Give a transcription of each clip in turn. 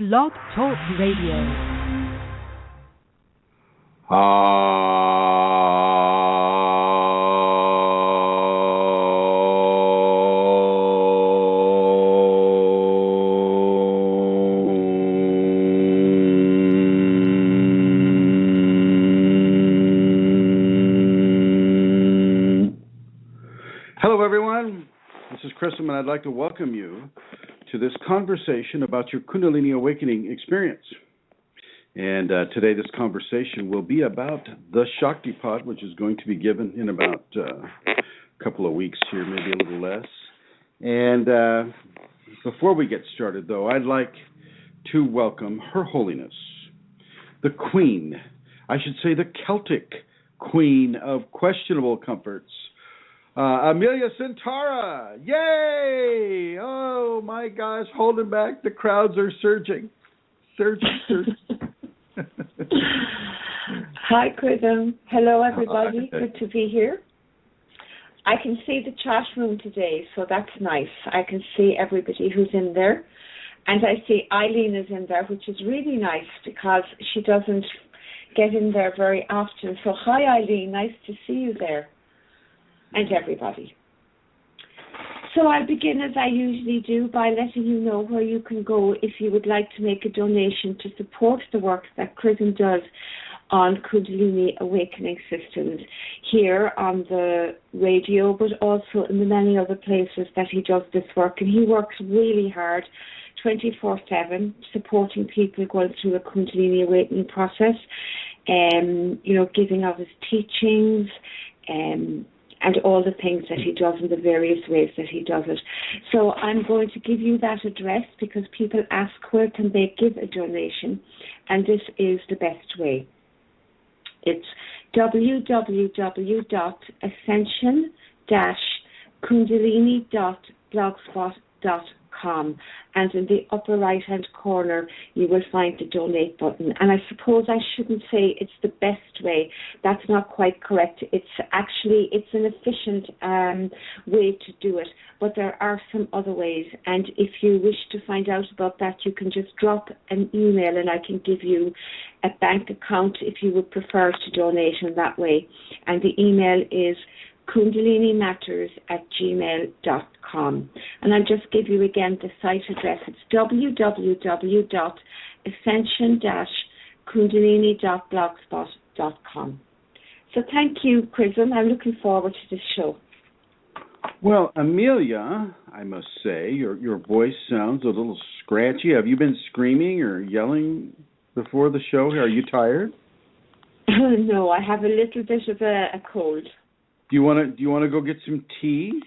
BlogTalk Radio. Hello, everyone. This is Chrism, and I'd like to welcome you to this conversation about your Kundalini Awakening experience. And today this conversation will be about the Shaktipat, which is going to be given in about a couple of weeks here, maybe a little less. And before we get started, though, I'd like to welcome Her Holiness, the Queen, I should say the Celtic Queen of questionable comforts, Amelia Centaura. Yay! Oh, my gosh, holding back. The crowds are surging. Surging. Hi, Chrism. Hello, everybody. Hi. Good to be here. I can see the chat room today, so that's nice. I can see everybody who's in there. And I see Eileen is in there, which is really nice because she doesn't get in there very often. So hi, Eileen. Nice to see you there. And everybody. So I'll begin as I usually do by letting you know where you can go if you would like to make a donation to support the work that Chrism does on Kundalini Awakening Systems here on the radio, but also in the many other places that he does this work. And he works really hard 24/7 supporting people going through a Kundalini Awakening process, giving of his teachings, and all the things that he does in the various ways that he does it. So I'm going to give you that address because people ask where can they give a donation, and this is the best way. It's www.ascension-kundalini.blogspot.com, and in the upper right-hand corner you will find the donate button. And I suppose I shouldn't say it's the best way. That's not quite correct. It's an efficient way to do it, but there are some other ways. And if you wish to find out about that, you can just drop an email and I can give you a bank account if you would prefer to donate in that way. And the email is kundalinimatters@gmail.com. And I'll just give you again the site address. It's www.ascension-kundalini.blogspot.com. So thank you, Chrism. I'm looking forward to this show. Well, Amelia, I must say, your voice sounds a little scratchy. Have you been screaming or yelling before the show? Are you tired? No, I have a little bit of a cold. Do you want to go get some tea?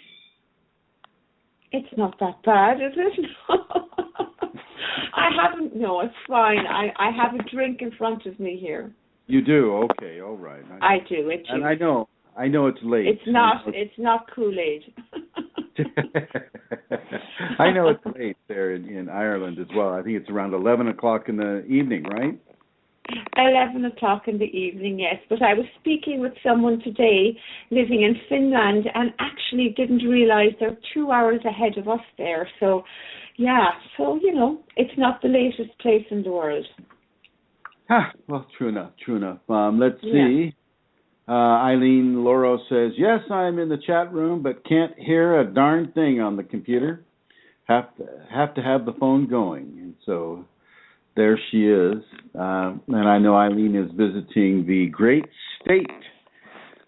It's not that bad, is it? I haven't. No, it's fine. I have a drink in front of me here. You do? Okay, all right. I do. It's and I know it's late. It's not. It's not Kool-Aid. I know it's late there in Ireland as well. I think it's around 11 o'clock in the evening, right? 11 o'clock in the evening, yes. But I was speaking with someone today living in Finland and actually didn't realize they're 2 hours ahead of us there. So, yeah. So, it's not the latest place in the world. Well, true enough. Let's see. Eileen Loro says, yes, I'm in the chat room, but can't hear a darn thing on the computer. Have to have the phone going. And so there she is. And I know Eileen is visiting the great state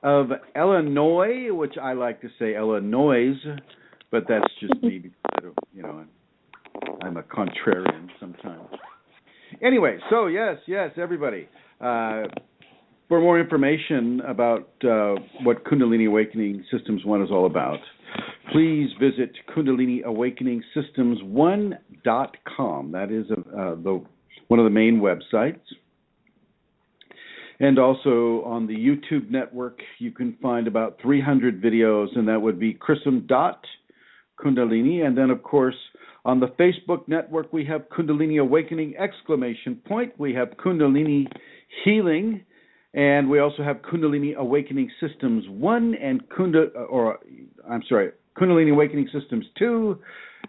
of Illinois, which I like to say Illinois, but that's just me because, I'm a contrarian sometimes. Anyway, so yes, everybody. For more information about what Kundalini Awakening Systems 1 is all about, please visit KundaliniAwakeningSystems1.com. That is one of the main websites. And also on the YouTube network, you can find about 300 videos, and that would be Chrism.Kundalini. And then, of course, on the Facebook network, we have Kundalini Awakening ! We have Kundalini Healing. And we also have Kundalini Awakening Systems 1 and Kundalini Awakening Systems 2.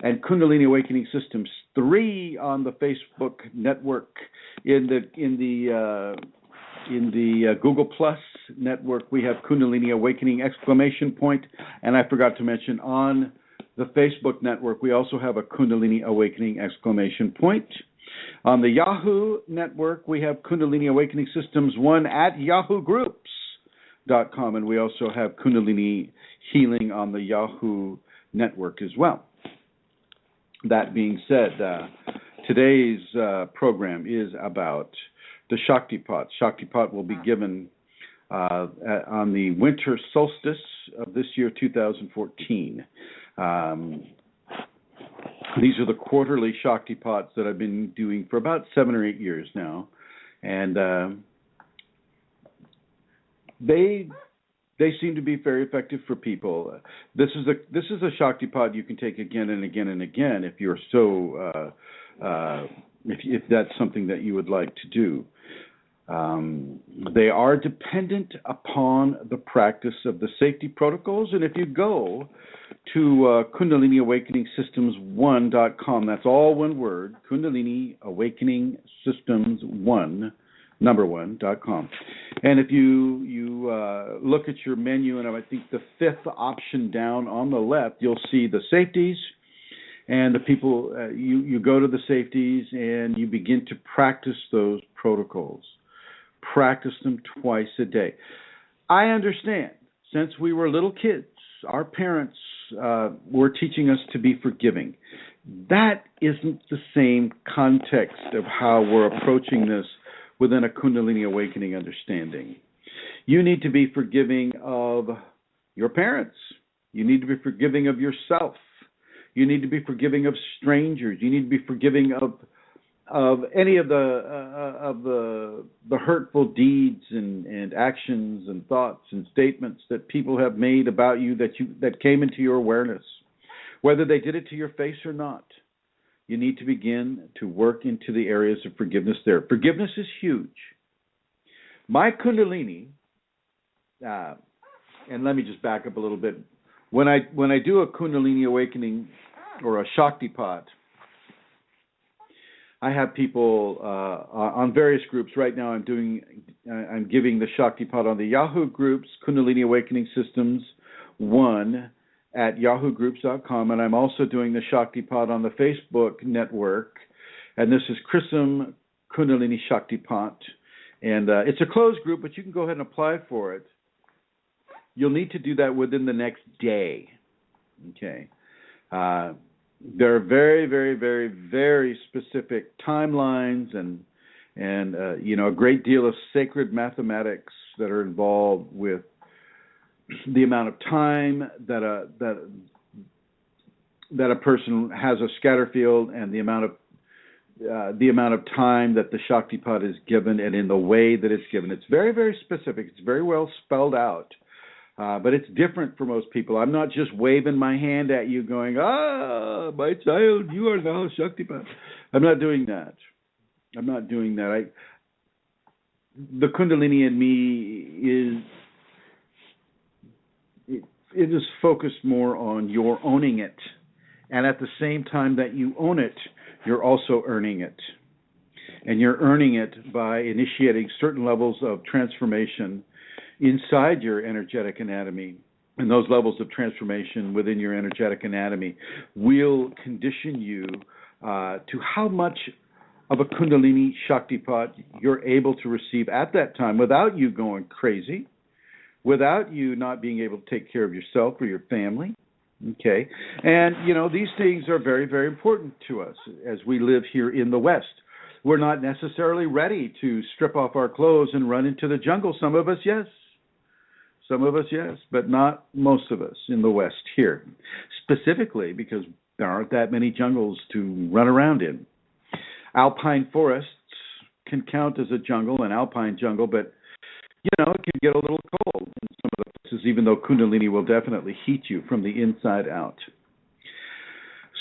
and Kundalini Awakening Systems 3 on the Facebook network. In the Google Plus network, we have Kundalini Awakening ! And I forgot to mention, on the Facebook network, we also have a Kundalini Awakening ! On the Yahoo network, we have Kundalini Awakening Systems 1 at yahoogroups.com, and we also have Kundalini Healing on the Yahoo network as well. That being said, today's program is about the Shaktipat. Shaktipat will be given on the winter solstice of this year, 2014. These are the quarterly Shaktipats that I've been doing for about 7 or 8 years now, and they seem to be very effective for people. This is a Shaktipat you can take again and again and again if you're so if that's something that you would like to do. They are dependent upon the practice of the safety protocols, and if you go to Kundalini Awakening Systems 1.com, that's all one word, Kundalini Awakening Systems 1.com. And if you look at your menu, and I think the 5th option down on the left, you'll see the safeties. And the people, you go to the safeties and you begin to practice those protocols. Practice them twice a day. I understand, since we were little kids, our parents were teaching us to be forgiving. That isn't the same context of how we're approaching this within a Kundalini Awakening understanding. You need to be forgiving of your parents. You need to be forgiving of yourself. You need to be forgiving of strangers. You need to be forgiving of any of the hurtful deeds and actions and thoughts and statements that people have made about you that came into your awareness, whether they did it to your face or not. You need to begin to work into the areas of forgiveness there. Forgiveness is huge. My Kundalini, and let me just back up a little bit. When I do a Kundalini Awakening or a Shaktipat, I have people on various groups. Right now I'm giving the Shaktipat on the Yahoo groups, Kundalini Awakening Systems 1 at yahoogroups.com, and I'm also doing the Shaktipat on the Facebook network, and this is Chrism Kundalini Shaktipat, and it's a closed group, but you can go ahead and apply for it. You'll need to do that within the next day, okay? There are very, very, very, very specific timelines and a great deal of sacred mathematics that are involved with the amount of time that a person has a scatter field, and the amount of time that the Shaktipat is given, and in the way that it's given. It's very, very specific. It's very well spelled out. But it's different for most people. I'm not just waving my hand at you going, my child, you are now Shaktipat. I'm not doing that. The Kundalini in me is focused more on your owning it. And at the same time that you own it, you're also earning it. And you're earning it by initiating certain levels of transformation inside your energetic anatomy, and those levels of transformation within your energetic anatomy will condition you to how much of a Kundalini Shaktipat you're able to receive at that time without you going crazy, without you not being able to take care of yourself or your family. Okay? And, these things are very, very important to us as we live here in the West. We're not necessarily ready to strip off our clothes and run into the jungle. Some of us, yes. Some of us, yes, but not most of us in the West here, specifically because there aren't that many jungles to run around in. Alpine forests can count as a jungle, an alpine jungle, but, it can get a little cold in some of the places, even though Kundalini will definitely heat you from the inside out.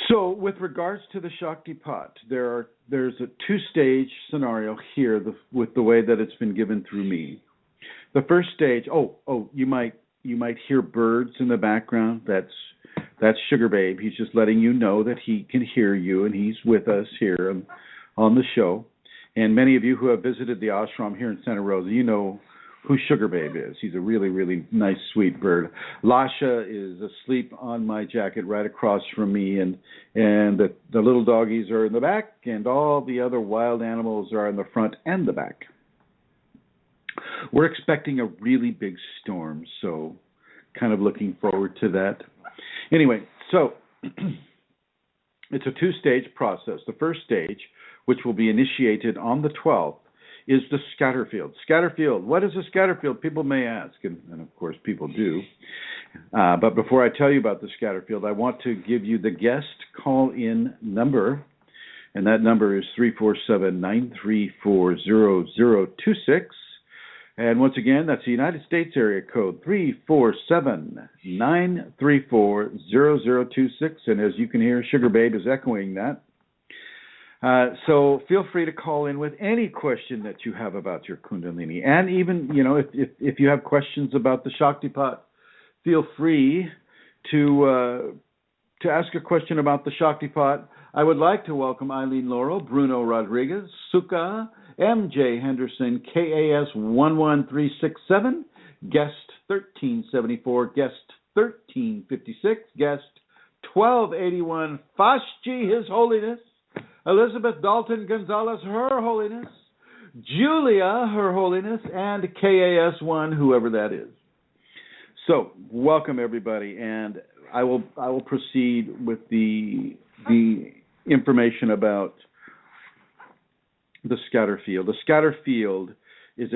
So with regards to the Shaktipat, there's a 2-stage scenario here with the way that it's been given through me. The first stage, you might hear birds in the background. That's That's Sugar Babe. He's just letting you know that he can hear you, and he's with us here on the show. And many of you who have visited the ashram here in Santa Rosa, you know who Sugar Babe is. He's a really, really nice, sweet bird. Lasha is asleep on my jacket right across from me, and the little doggies are in the back, and all the other wild animals are in the front and the back. We're expecting a really big storm, so kind of looking forward to that. Anyway, so it's a two-stage process. The first stage, which will be initiated on the 12th, is the scatter field. Scatter field. What is a scatter field? People may ask, and of course people do. But before I tell you about the scatter field, I want to give you the guest call-in number, and that number is 347-934-0026. And once again, that's the United States area code, 347-934-0026. And as you can hear, Sugar Babe is echoing that. So feel free to call in with any question that you have about your Kundalini. And even, if you have questions about the Shaktipat, feel free to ask a question about the Shaktipat. I would like to welcome Eileen Laurel, Bruno Rodriguez, Suka, MJ Henderson, KAS11367, guest 1374, guest 1356, guest 1281, Fashji, His Holiness, Elizabeth Dalton Gonzalez, Her Holiness, Julia, Her Holiness, and KAS1, whoever that is. So, welcome everybody, and I will proceed with the information about the scatter field. The scatter field is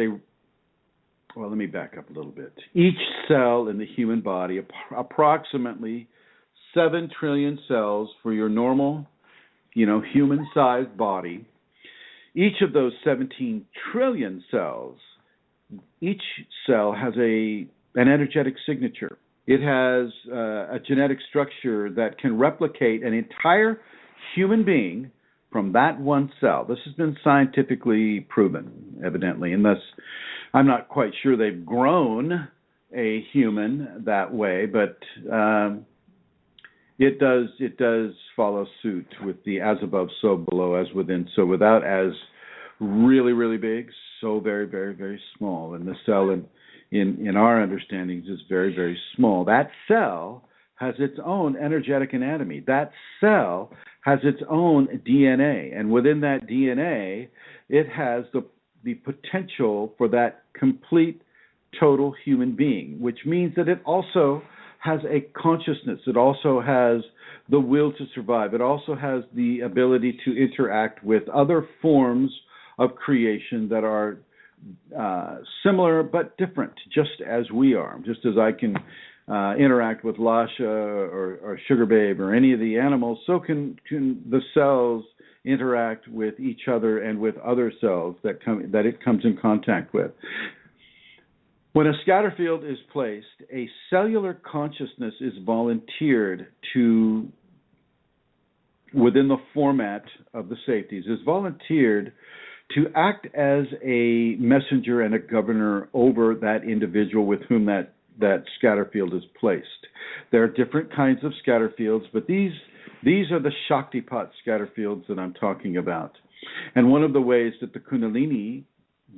let me back up a little bit. Each cell in the human body, approximately 7 trillion cells for your normal, human-sized body. Each of those 17 trillion cells, each cell has an energetic signature. It has a genetic structure that can replicate an entire human being from that one cell. This has been scientifically proven, evidently, and thus I'm not quite sure they've grown a human that way, but it does follow suit with the as above, so below, as within, so without, as really, really big, so very, very, very small. And the cell in our understandings is very, very small. That cell has its own energetic anatomy. That cell has its own DNA, and within that DNA, it has the potential for that complete, total human being, which means that it also has a consciousness. It also has the will to survive. It also has the ability to interact with other forms of creation that are similar but different, just as we are. Just as I can interact with Lasha or Sugar Babe or any of the animals, so can the cells interact with each other and with other cells that it comes in contact with. When a scatter field is placed, a cellular consciousness is volunteered to, within the format of the safeties, is volunteered to act as a messenger and a governor over that individual with whom that scatter field is placed. There are different kinds of scatter fields, but these are the Shaktipat scatter fields that I'm talking about. And one of the ways that the Kunalini,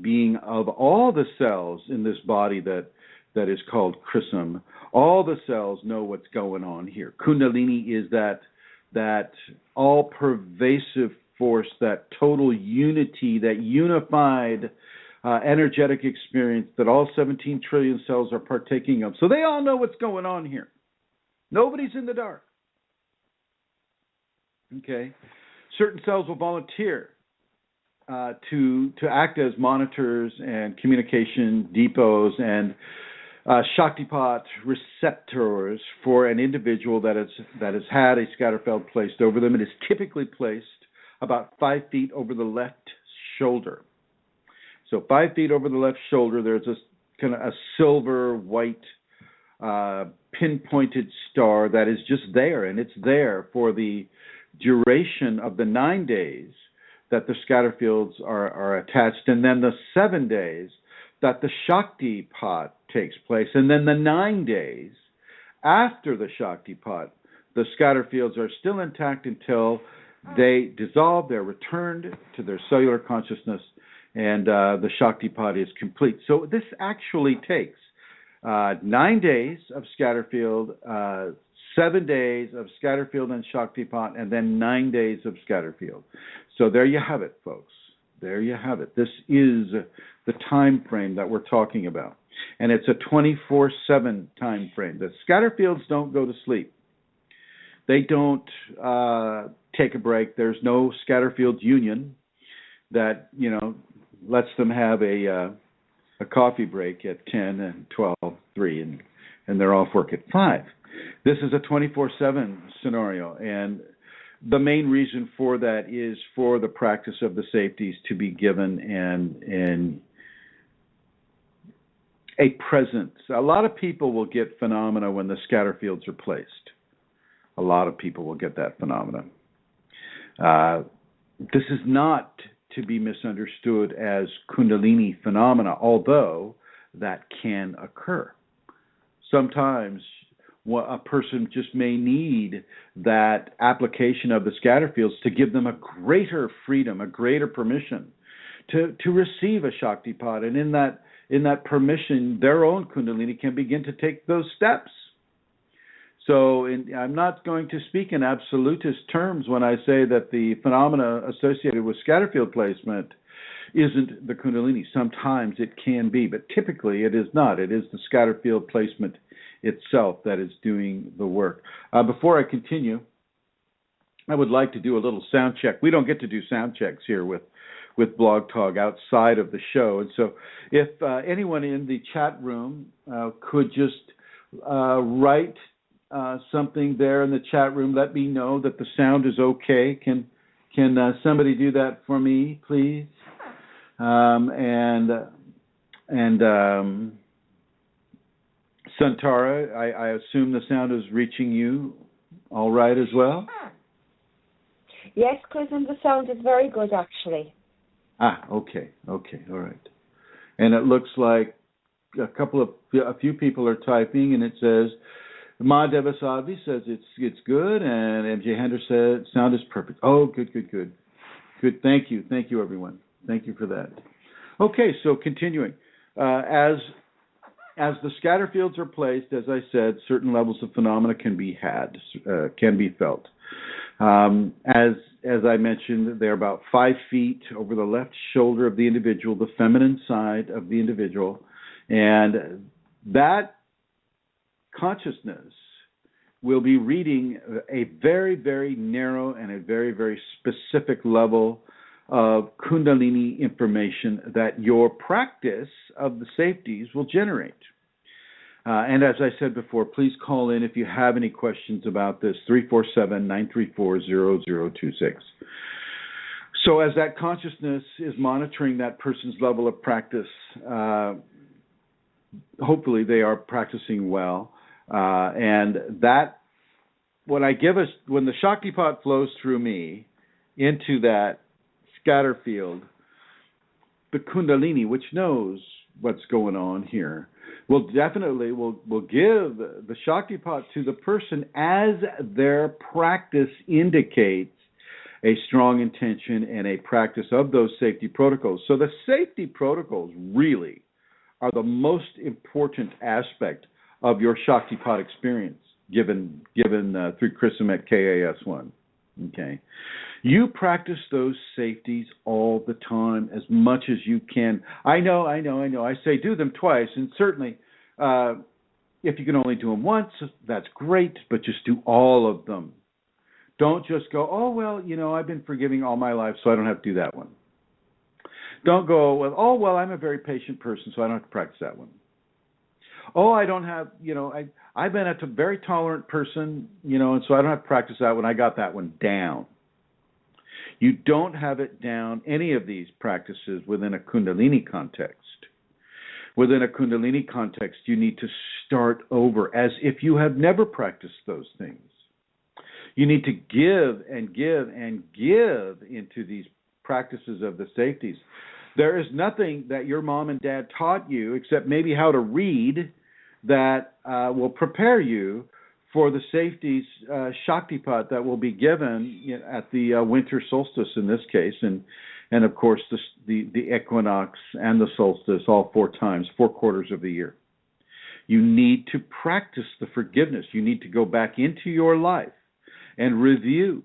being of all the cells in this body that is called Chrism, all the cells know what's going on here. Kundalini is that all-pervasive force, that total unity, that unified energetic experience that all 17 trillion cells are partaking of. So they all know what's going on here. Nobody's in the dark. Okay? Certain cells will volunteer to act as monitors and communication depots and Shaktipat receptors for an individual that has had a scatter field placed over them. It is typically placed about 5 feet over the left shoulder. So 5 feet over the left shoulder, there's a kind of a silver white pinpointed star that is just there, and it's there for the duration of the 9 days that the scatter fields are attached, and then the 7 days that the Shaktipat takes place, and then the 9 days after the Shaktipat, the scatter fields are still intact until they dissolve, they're returned to their cellular consciousness, and the Shaktipat is complete. So this actually takes 9 days of scatter field, 7 days of scatter field and Shaktipat, and then 9 days of scatter field. So there you have it, folks. There you have it. This is the time frame that we're talking about. And it's a 24/7 time frame. The scatter fields don't go to sleep. They don't take a break. There's no scatter field union that, lets them have a coffee break at 10 and 12, 3, and they're off work at 5. This is a 24/7 scenario, and the main reason for that is for the practice of the safeties to be given and a presence. A lot of people will get phenomena when the scatter fields are placed. A lot of people will get that phenomenon. This is not to be misunderstood as Kundalini phenomena, although that can occur. Sometimes a person just may need that application of the scatter fields to give them a greater freedom, a greater permission to receive a Shaktipat, and in that permission, their own Kundalini can begin to take those steps. So I'm not going to speak in absolutist terms when I say that the phenomena associated with scatterfield placement isn't the Kundalini. Sometimes it can be, but typically it is not. It is the scatterfield placement itself that is doing the work. Before I continue, I would like to do a little sound check. We don't get to do sound checks here with BlogTalk outside of the show. And so if anyone in the chat room could just write something there in the chat room, let me know that the sound is okay. Can somebody do that for me, please? And Santara, I assume the sound is reaching you all right as well? Yes, Chrism, the sound is very good, actually. Okay, all right. And it looks like a few people are typing, and it says, Ma Devasavi says it's good, and MJ Hender said sound is perfect. Oh, good. Good, thank you, everyone. Thank you for that. Okay, so continuing. As the scatter fields are placed, as I said, certain levels of phenomena can be felt. As I mentioned, they're about 5 feet over the left shoulder of the individual, the feminine side of the individual, and that consciousness will be reading a very, very narrow and a very, very specific level of Kundalini information that your practice of the safeties will generate. And as I said before, please call in if you have any questions about this, 347-934-0026. So as that consciousness is monitoring that person's level of practice, hopefully they are practicing well. And that, when the Shaktipat flows through me into that scatter field, the Kundalini, which knows what's going on here, will give the Shaktipat to the person as their practice indicates a strong intention and a practice of those safety protocols. So the safety protocols really are the most important aspect of your Shaktipat experience, given through Chrism at KAS1. Okay, you practice those safeties all the time, as much as you can. I know. I say do them twice, and certainly, if you can only do them once, that's great. But just do all of them. Don't just go, oh well, I've been forgiving all my life, so I don't have to do that one. Don't go, well, oh well, I'm a very patient person, so I don't have to practice that one. Oh, I don't have, I've been a very tolerant person, and so I don't have to practice that one. I got that one down. You don't have it down, any of these practices, within a Kundalini context. Within a Kundalini context, you need to start over as if you have never practiced those things. You need to give and give and give into these practices of the safeties. There is nothing that your mom and dad taught you, except maybe how to read, that will prepare you for the safeties, Shaktipat that will be given at the winter solstice in this case, and of course the equinox and the solstice all 4 times, 4 quarters of the year. You need to practice the forgiveness. You need to go back into your life and review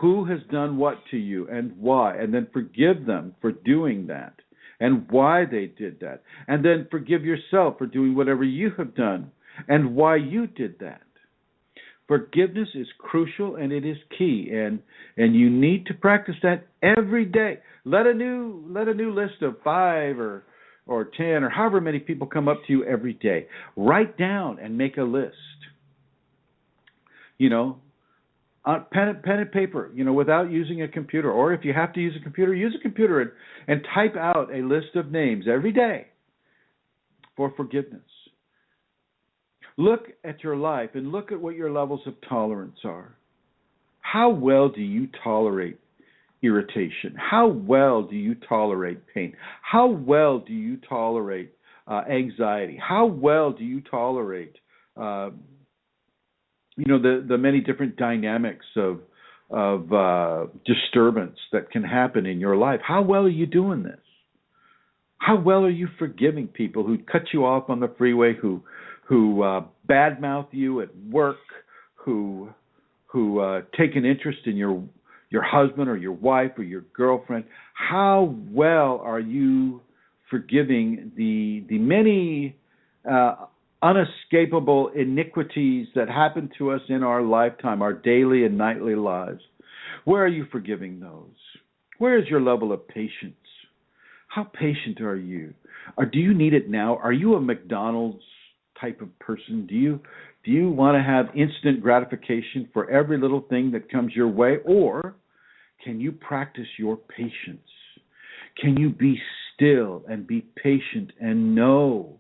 who has done what to you and why, and then forgive them for doing that and why they did that, and then forgive yourself for doing whatever you have done and why you did that. Forgiveness is crucial and it is key, and you need to practice that every day. Let a new list of 5 or 10 or however many people come up to you every day. Write down and make a list. Pen and paper, without using a computer. Or if you have to use a computer, use a computer and type out a list of names every day for forgiveness. Look at your life and look at what your levels of tolerance are. How well do you tolerate irritation? How well do you tolerate pain? How well do you tolerate anxiety? How well do you tolerate the many different dynamics of disturbance that can happen in your life? How well are you doing this? How well are you forgiving people who cut you off on the freeway, who badmouth you at work, who take an interest in your husband or your wife or your girlfriend? How well are you forgiving the many unescapable iniquities that happen to us in our lifetime, our daily and nightly lives? Where are you forgiving those? Where is your level of patience? How patient are you? Or do you need it now? Are you a McDonald's type of person? Do you want to have instant gratification for every little thing that comes your way? Or can you practice your patience? Can you be still and be patient and know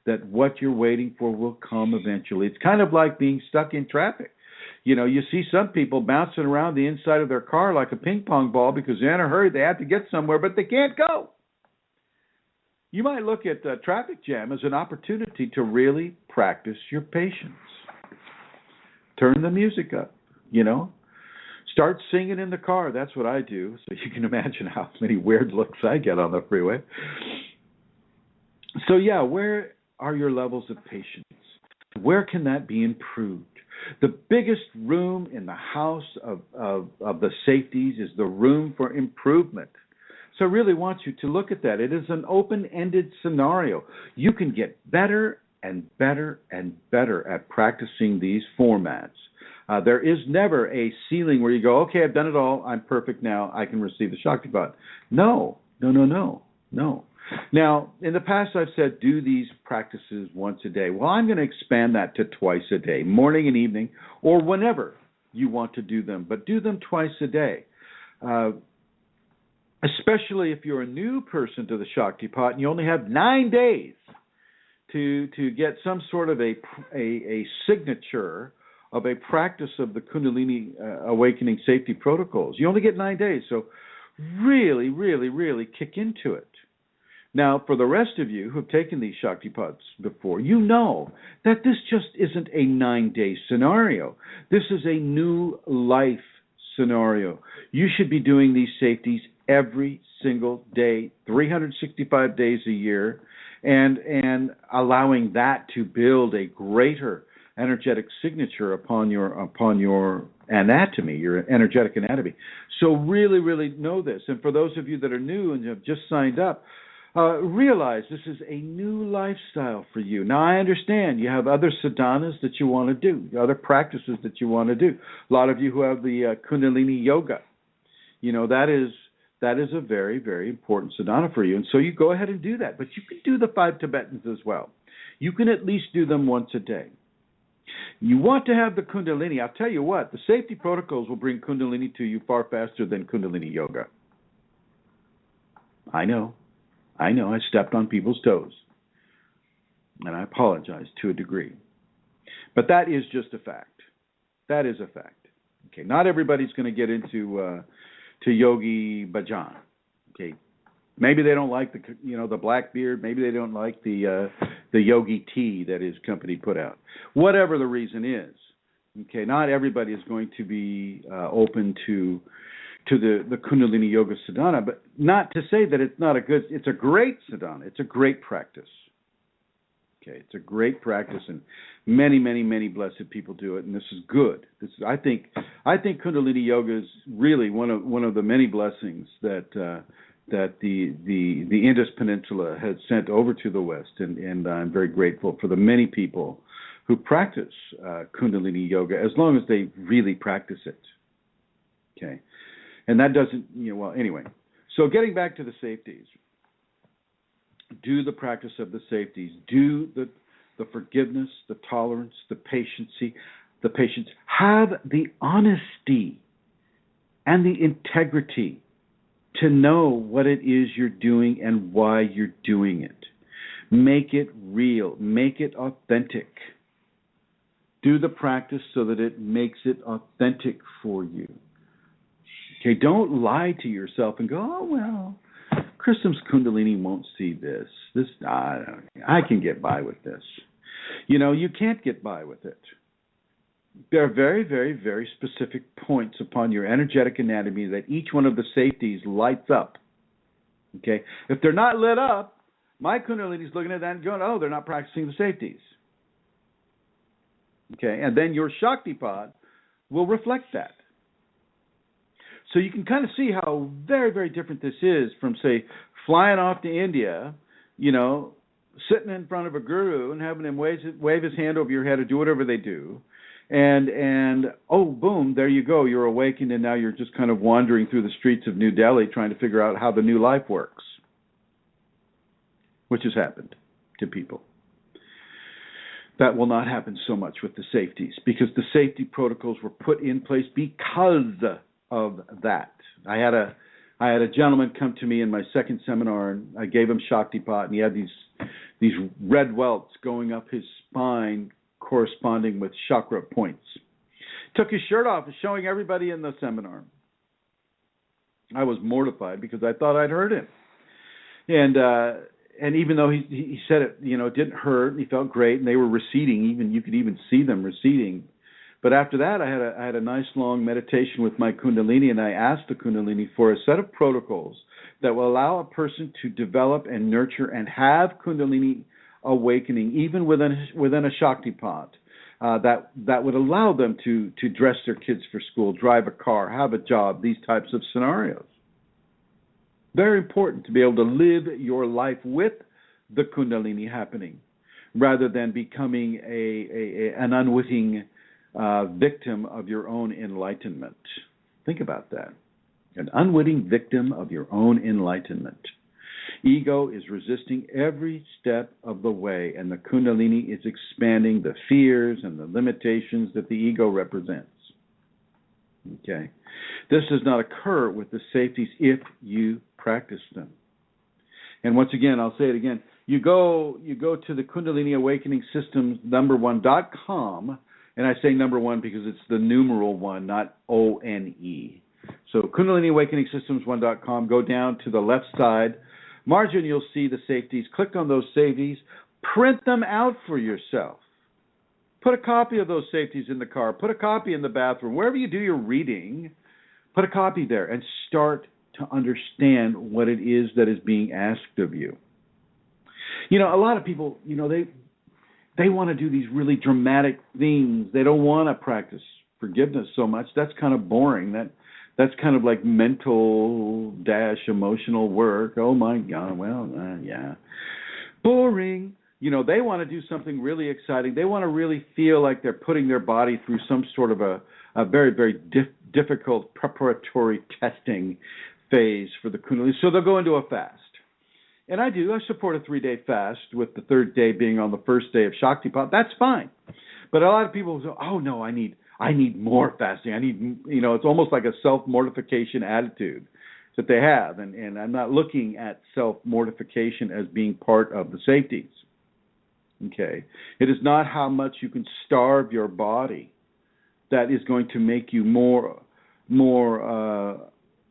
that what you're waiting for will come eventually? It's kind of like being stuck in traffic. You see some people bouncing around the inside of their car like a ping pong ball because they're in a hurry. They have to get somewhere, but they can't go. You might look at the traffic jam as an opportunity to really practice your patience. Turn the music up, Start singing in the car. That's what I do. So you can imagine how many weird looks I get on the freeway. So where are your levels of patience? Where can that be improved? The biggest room in the house of the safeties is the room for improvement. So I really want you to look at that. It is an open-ended scenario. You can get better and better and better at practicing these formats. There is never a ceiling where you go, okay, I've done it all. I'm perfect now. I can receive the Shaktipat. No. Now, in the past, I've said do these practices once a day. Well, I'm going to expand that to twice a day, morning and evening, or whenever you want to do them. But do them twice a day. Especially if you're a new person to the Shaktipat and you only have 9 days to get some sort of a signature of a practice of the Kundalini Awakening Safety Protocols. You only get 9 days, so really, really, really kick into it. Now, for the rest of you who have taken these Shaktipats before, you know that this just isn't a 9-day scenario. This is a new life scenario. You should be doing these safeties every single day, 365 days a year, and allowing that to build a greater energetic signature upon your anatomy, your energetic anatomy. So really, really know this. And for those of you that are new and have just signed up, realize this is a new lifestyle for you. Now, I understand you have other sadhanas that you want to do, other practices that you want to do. A lot of you who have the Kundalini yoga, that is a very, very important sadhana for you. And so you go ahead and do that. But you can do the 5 Tibetans as well. You can at least do them once a day. You want to have the Kundalini. I'll tell you what, the safety protocols will bring Kundalini to you far faster than Kundalini yoga. I know. I stepped on people's toes. And I apologize to a degree. But that is just a fact. That is a fact. Okay, not everybody's going to get into to Yogi Bhajan. Okay, Maybe they don't like the black beard. Maybe they don't like the yogi tea that his company put out. Whatever the reason is, okay. Not everybody is going to be open to the Kundalini Yoga Sadhana, but not to say that it's a great sadhana. It's a great practice. Okay, it's a great practice, and many, many, many blessed people do it, and this is good. I think Kundalini Yoga is really one of the many blessings that the Indus Peninsula has sent over to the West, and I'm very grateful for the many people who practice Kundalini Yoga as long as they really practice it. Okay, and that doesn't anyway. So getting back to the safeties. Do the practice of the safeties. Do the forgiveness, the tolerance, the patience. Have the honesty and the integrity to know what it is you're doing and why you're doing it. Make it real. Make it authentic. Do the practice so that it makes it authentic for you. Okay, don't lie to yourself and go, oh, well, Chrism's Kundalini won't see this. I can get by with this. You can't get by with it. There are very, very, very specific points upon your energetic anatomy that each one of the safeties lights up. Okay? If they're not lit up, my Kundalini is looking at that and going, oh, they're not practicing the safeties. Okay? And then your Shaktipat will reflect that. So you can kind of see how very, very different this is from, say, flying off to India, sitting in front of a guru and having him wave his hand over your head or do whatever they do. And oh, boom, there you go. You're awakened, and now you're just kind of wandering through the streets of New Delhi trying to figure out how the new life works, which has happened to people. That will not happen so much with the safeties, because the safety protocols were put in place because of that. I had a gentleman come to me in my second seminar, and I gave him Shaktipat, and he had these red welts going up his spine corresponding with chakra points. Took his shirt off, showing everybody in the seminar. I was mortified because I thought I'd hurt him. And even though he said it, it didn't hurt, and he felt great, and they were receding, you could even see them receding. But after that, I had a nice long meditation with my Kundalini, and I asked the Kundalini for a set of protocols that will allow a person to develop and nurture and have Kundalini awakening, even within a Shaktipat, that would allow them to dress their kids for school, drive a car, have a job, these types of scenarios. Very important to be able to live your life with the Kundalini happening, rather than becoming an unwitting victim of your own enlightenment. Think about that. An unwitting victim of your own enlightenment. Ego is resisting every step of the way, and the Kundalini is expanding the fears and the limitations that the ego represents. Okay? This does not occur with the safeties if you practice them. And once again, I'll say it again, you go to the Kundalini Awakening Systems #1.com, and I say number one because it's the numeral one, not O-N-E. So Kundalini Awakening Systems 1.com, go down to the left side margin, you'll see the safeties. Click on those safeties, print them out for yourself. Put a copy of those safeties in the car, put a copy in the bathroom, wherever you do your reading, put a copy there and start to understand what it is that is being asked of you. A lot of people, they want to do these really dramatic things. They don't want to practice forgiveness so much. That's kind of boring. That's kind of like mental - emotional work. Oh my God, yeah. Boring. They want to do something really exciting. They want to really feel like they're putting their body through some sort of a very, very difficult preparatory testing phase for the Kundalini. So they'll go into a fast. And I support a 3-day fast, with the third day being on the first day of Shaktipat. That's fine. But a lot of people say, oh no, I need more fasting. I need, it's almost like a self-mortification attitude that they have. And I'm not looking at self-mortification as being part of the safeties. Okay? It is not how much you can starve your body that is going to make you more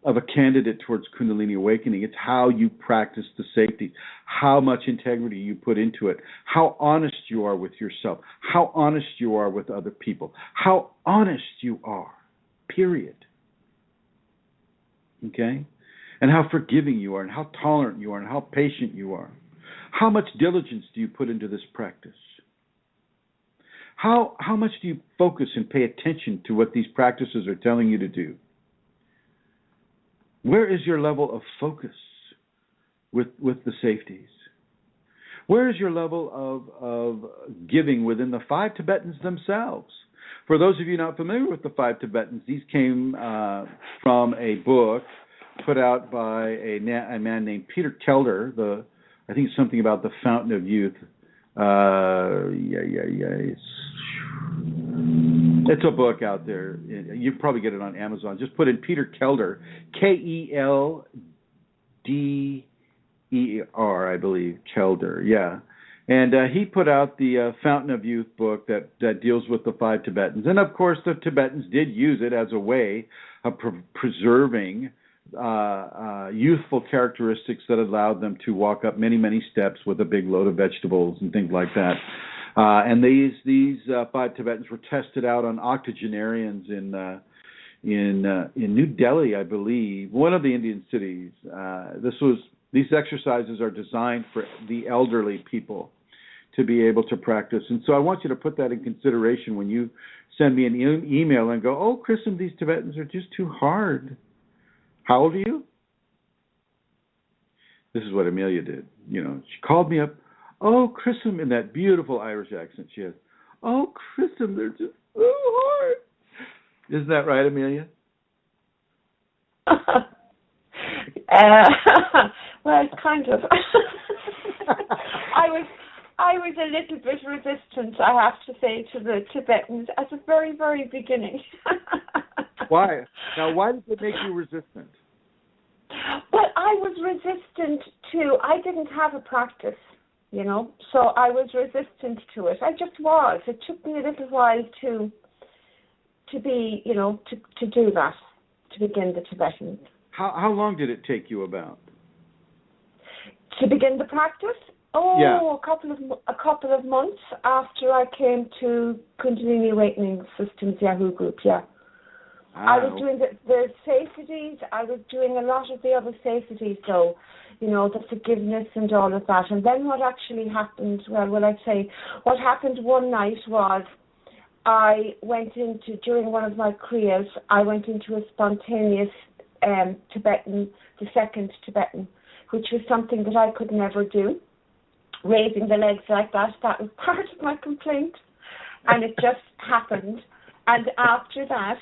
of a candidate towards Kundalini awakening. It's how you practice the safety, how much integrity you put into it, how honest you are with yourself, how honest you are with other people, how honest you are, period. Okay? And how forgiving you are, and how tolerant you are, and how patient you are. How much diligence do you put into this practice? How much do you focus and pay attention to what these practices are telling you to do? Where is your level of focus with the safeties? Where is your level of giving within the 5 Tibetans themselves? For those of you not familiar with the 5 Tibetans, these came from a book put out by a man named Peter Kelder. I think it's something about the Fountain of Youth. It's a book out there. You probably get it on Amazon. Just put in Peter Kelder, Kelder, I believe, Kelder, yeah. And he put out the Fountain of Youth book that deals with the 5 Tibetans. And, of course, the Tibetans did use it as a way of preserving youthful characteristics that allowed them to walk up many, many steps with a big load of vegetables and things like that. And these 5 Tibetans were tested out on octogenarians in New Delhi, I believe, one of the Indian cities. These exercises are designed for the elderly people to be able to practice. And so I want you to put that in consideration when you send me an email and go, "Oh, Chrism, these Tibetans are just too hard." How old are you? This is what Amelia did. She called me up. "Oh, Chrism," in that beautiful Irish accent she has. "Oh, Chrism, they're just so hard." Isn't that right, Amelia? Well, kind of. I was a little bit resistant, I have to say, to the Tibetans at the very, very beginning. Why? Now, why did it make you resistant? Well, I was resistant I didn't have a practice, so I was resistant to it. I just was. It took me a little while to be, to do that, to begin the Tibetan. How long did it take you about? To begin the practice? Oh, yeah. a couple of months after I came to Kundalini Awakening Systems Yahoo group, yeah. I was doing the safeties. I was doing a lot of the other safeties, so, the forgiveness and all of that. And then what actually happened, what happened one night was I went during one of my kriyas, I went into a spontaneous Tibetan, the second Tibetan, which was something that I could never do. Raising the legs like that was part of my complaint. And it just happened. And after that,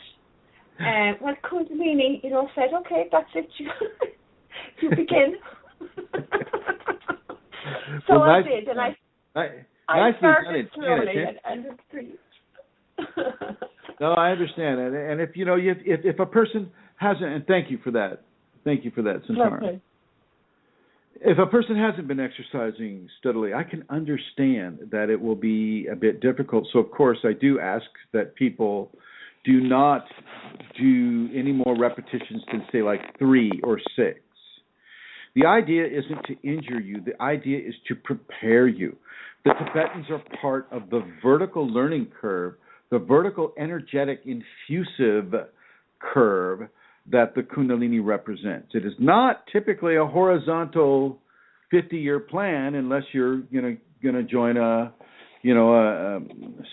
Kundalini, said, "Okay, that's it. You begin." So well, I did, and I started slowly and increased. No, I understand, and if a person hasn't, and thank you for that, Santara. Okay. If a person hasn't been exercising steadily, I can understand that it will be a bit difficult. So, of course, I do ask that people do not do any more repetitions than, say, like 3 or 6. The idea isn't to injure you. The idea is to prepare you. The Tibetans are part of the vertical learning curve, the vertical energetic infusive curve that the Kundalini represents. It is not typically a horizontal 50-year plan unless you're going to join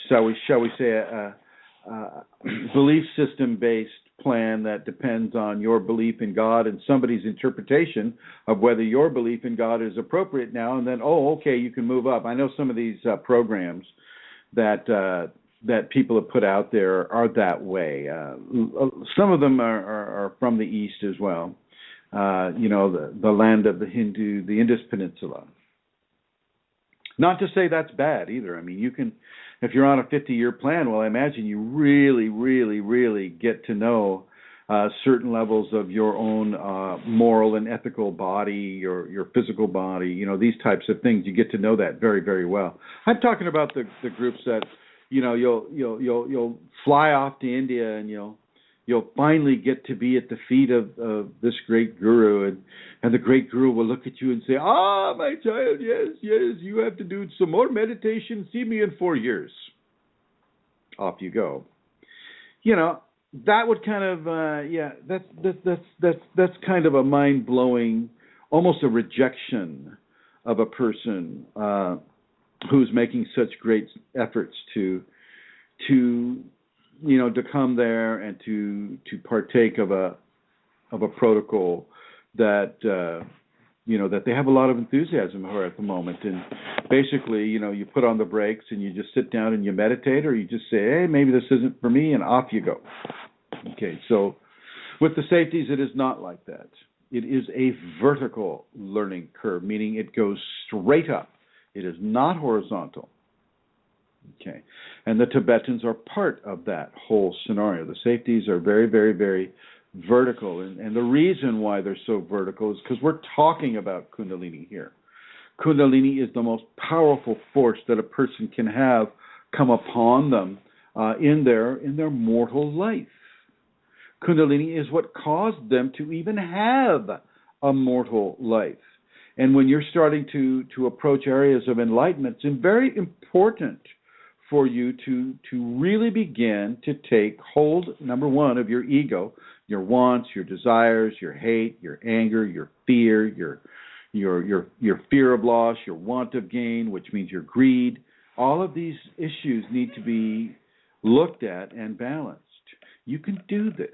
shall we say a belief system based plan that depends on your belief in God and somebody's interpretation of whether your belief in God is appropriate now, and then you can move up. I know some of these programs that people have put out there are that way. Some of them are from the East as well. The land of the Hindu, the Indus Peninsula. Not to say that's bad either. I mean, you can, if you're on a 50-year plan, well, I imagine you really, really, really get to know certain levels of your own moral and ethical body, your physical body, these types of things. You get to know that very, very well. I'm talking about the groups that, you'll fly off to India and you'll you'll finally get to be at the feet of this great guru, and the great guru will look at you and say, my child, yes, you have to do some more meditation. See me in 4 years. Off you go. That would kind of, that's kind of a mind-blowing, almost a rejection of a person who's making such great efforts to come there and to partake of a protocol that that they have a lot of enthusiasm for at the moment. And basically, you put on the brakes and you just sit down and you meditate, or you just say, hey, maybe this isn't for me, and off you go. Okay, so with the safeties, it is not like that. It is a vertical learning curve, meaning it goes straight up. It is not horizontal. Okay, and the Tibetans are part of that whole scenario. The safeties are very, very, very vertical, and the reason why they're so vertical is because we're talking about Kundalini here. Kundalini is the most powerful force that a person can have come upon them in their mortal life. Kundalini is what caused them to even have a mortal life. And when you're starting to approach areas of enlightenment, it's very important for you to really begin to take hold, number one, of your ego, your wants, your desires, your hate, your anger, your fear, your fear of loss, your want of gain, which means your greed. All of these issues need to be looked at and balanced. You can do this.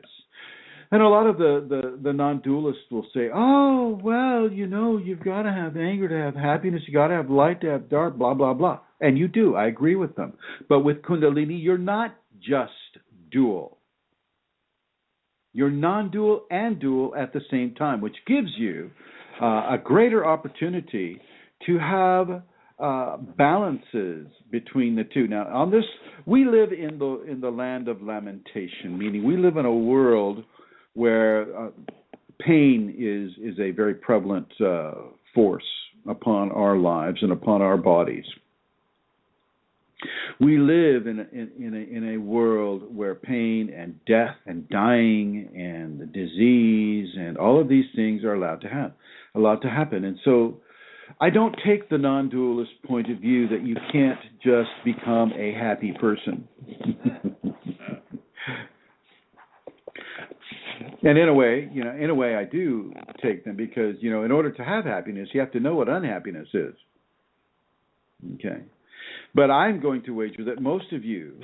And a lot of the non-dualists will say, oh, well, you've got to have anger to have happiness, you got to have light to have dark, blah, blah, blah. And you do. I agree with them. But with Kundalini, you're not just dual. You're non-dual and dual at the same time, which gives you a greater opportunity to have balances between the two. Now, on this, we live in the land of lamentation, meaning we live in a world where pain is a very prevalent force upon our lives and upon our bodies. We live in a world where pain and death and dying and disease and all of these things are allowed to happen. And so I don't take the non-dualist point of view that you can't just become a happy person. And in a way I do take them, because, in order to have happiness, you have to know what unhappiness is. Okay. But I'm going to wager that most of you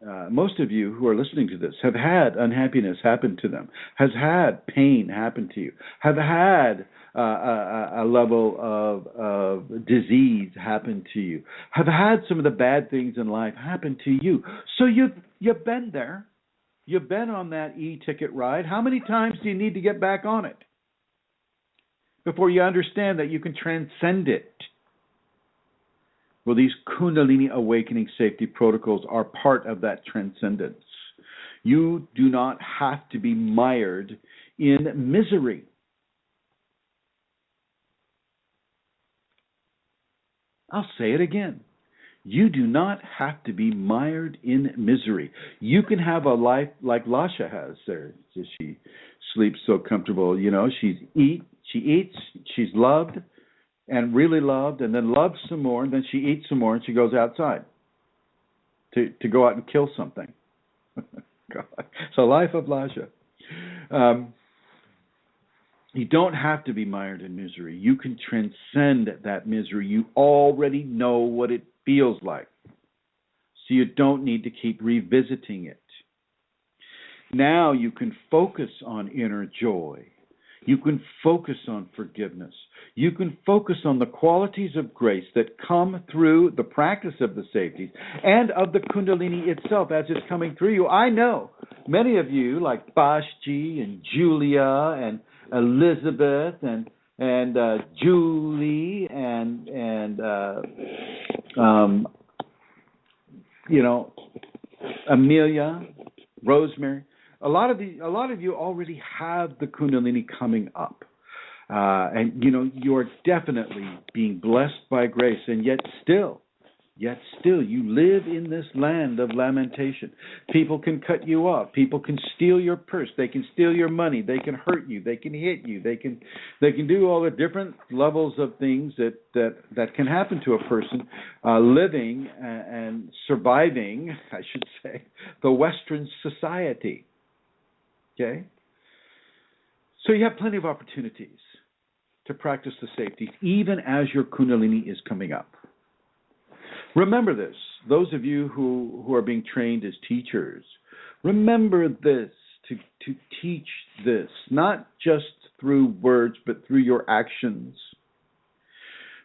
who are listening to this have had unhappiness happen to them, has had pain happen to you, have had a level of disease happen to you, have had some of the bad things in life happen to you. So you've been there. You've been on that e-ticket ride. How many times do you need to get back on it before you understand that you can transcend it? Well, these Kundalini Awakening safety protocols are part of that transcendence. You do not have to be mired in misery. I'll say it again. You do not have to be mired in misery. You can have a life like Lasha has there. She sleeps so comfortable. She eats, she's loved, and really loved, and then loves some more, and then she eats some more, and she goes outside to go out and kill something. God. It's the life of Lasha. You don't have to be mired in misery. You can transcend that misery. You already know what it feels like, so you don't need to keep revisiting it. Now you can focus on inner joy. You can focus on forgiveness. You can focus on the qualities of grace that come through the practice of the safeties and of the Kundalini itself as it's coming through you. I know many of you, like Bashji and Julia and Elizabeth and Julie and Amelia, Rosemary. A lot of you already have the Kundalini coming up, and you're definitely being blessed by grace, and yet still Yet still you live in this land of lamentation. People can cut you off. People can steal your purse. They can steal your money. They can hurt you. They can hit you. They can do all the different levels of things that can happen to a person living and surviving, I should say, the Western society. Okay? So you have plenty of opportunities to practice the safety, even as your Kundalini is coming up. Remember this, those of you who are being trained as teachers, remember this, to teach this, not just through words, but through your actions,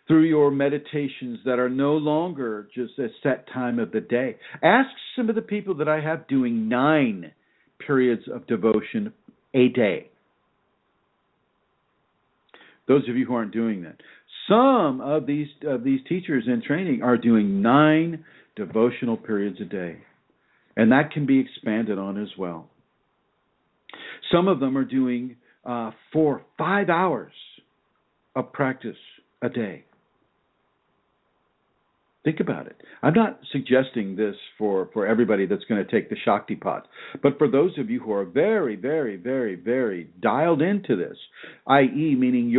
through your meditations that are no longer just a set time of the day. Ask some of the people that I have doing 9 periods of devotion a day. Those of you who aren't doing that. Some of these teachers in training are doing 9 devotional periods a day. And that can be expanded on as well. Some of them are doing 4-5 hours of practice a day. Think about it. I'm not suggesting this for everybody that's going to take the Shaktipat, but for those of you who are very, very, very, very dialed into this, i.e., meaning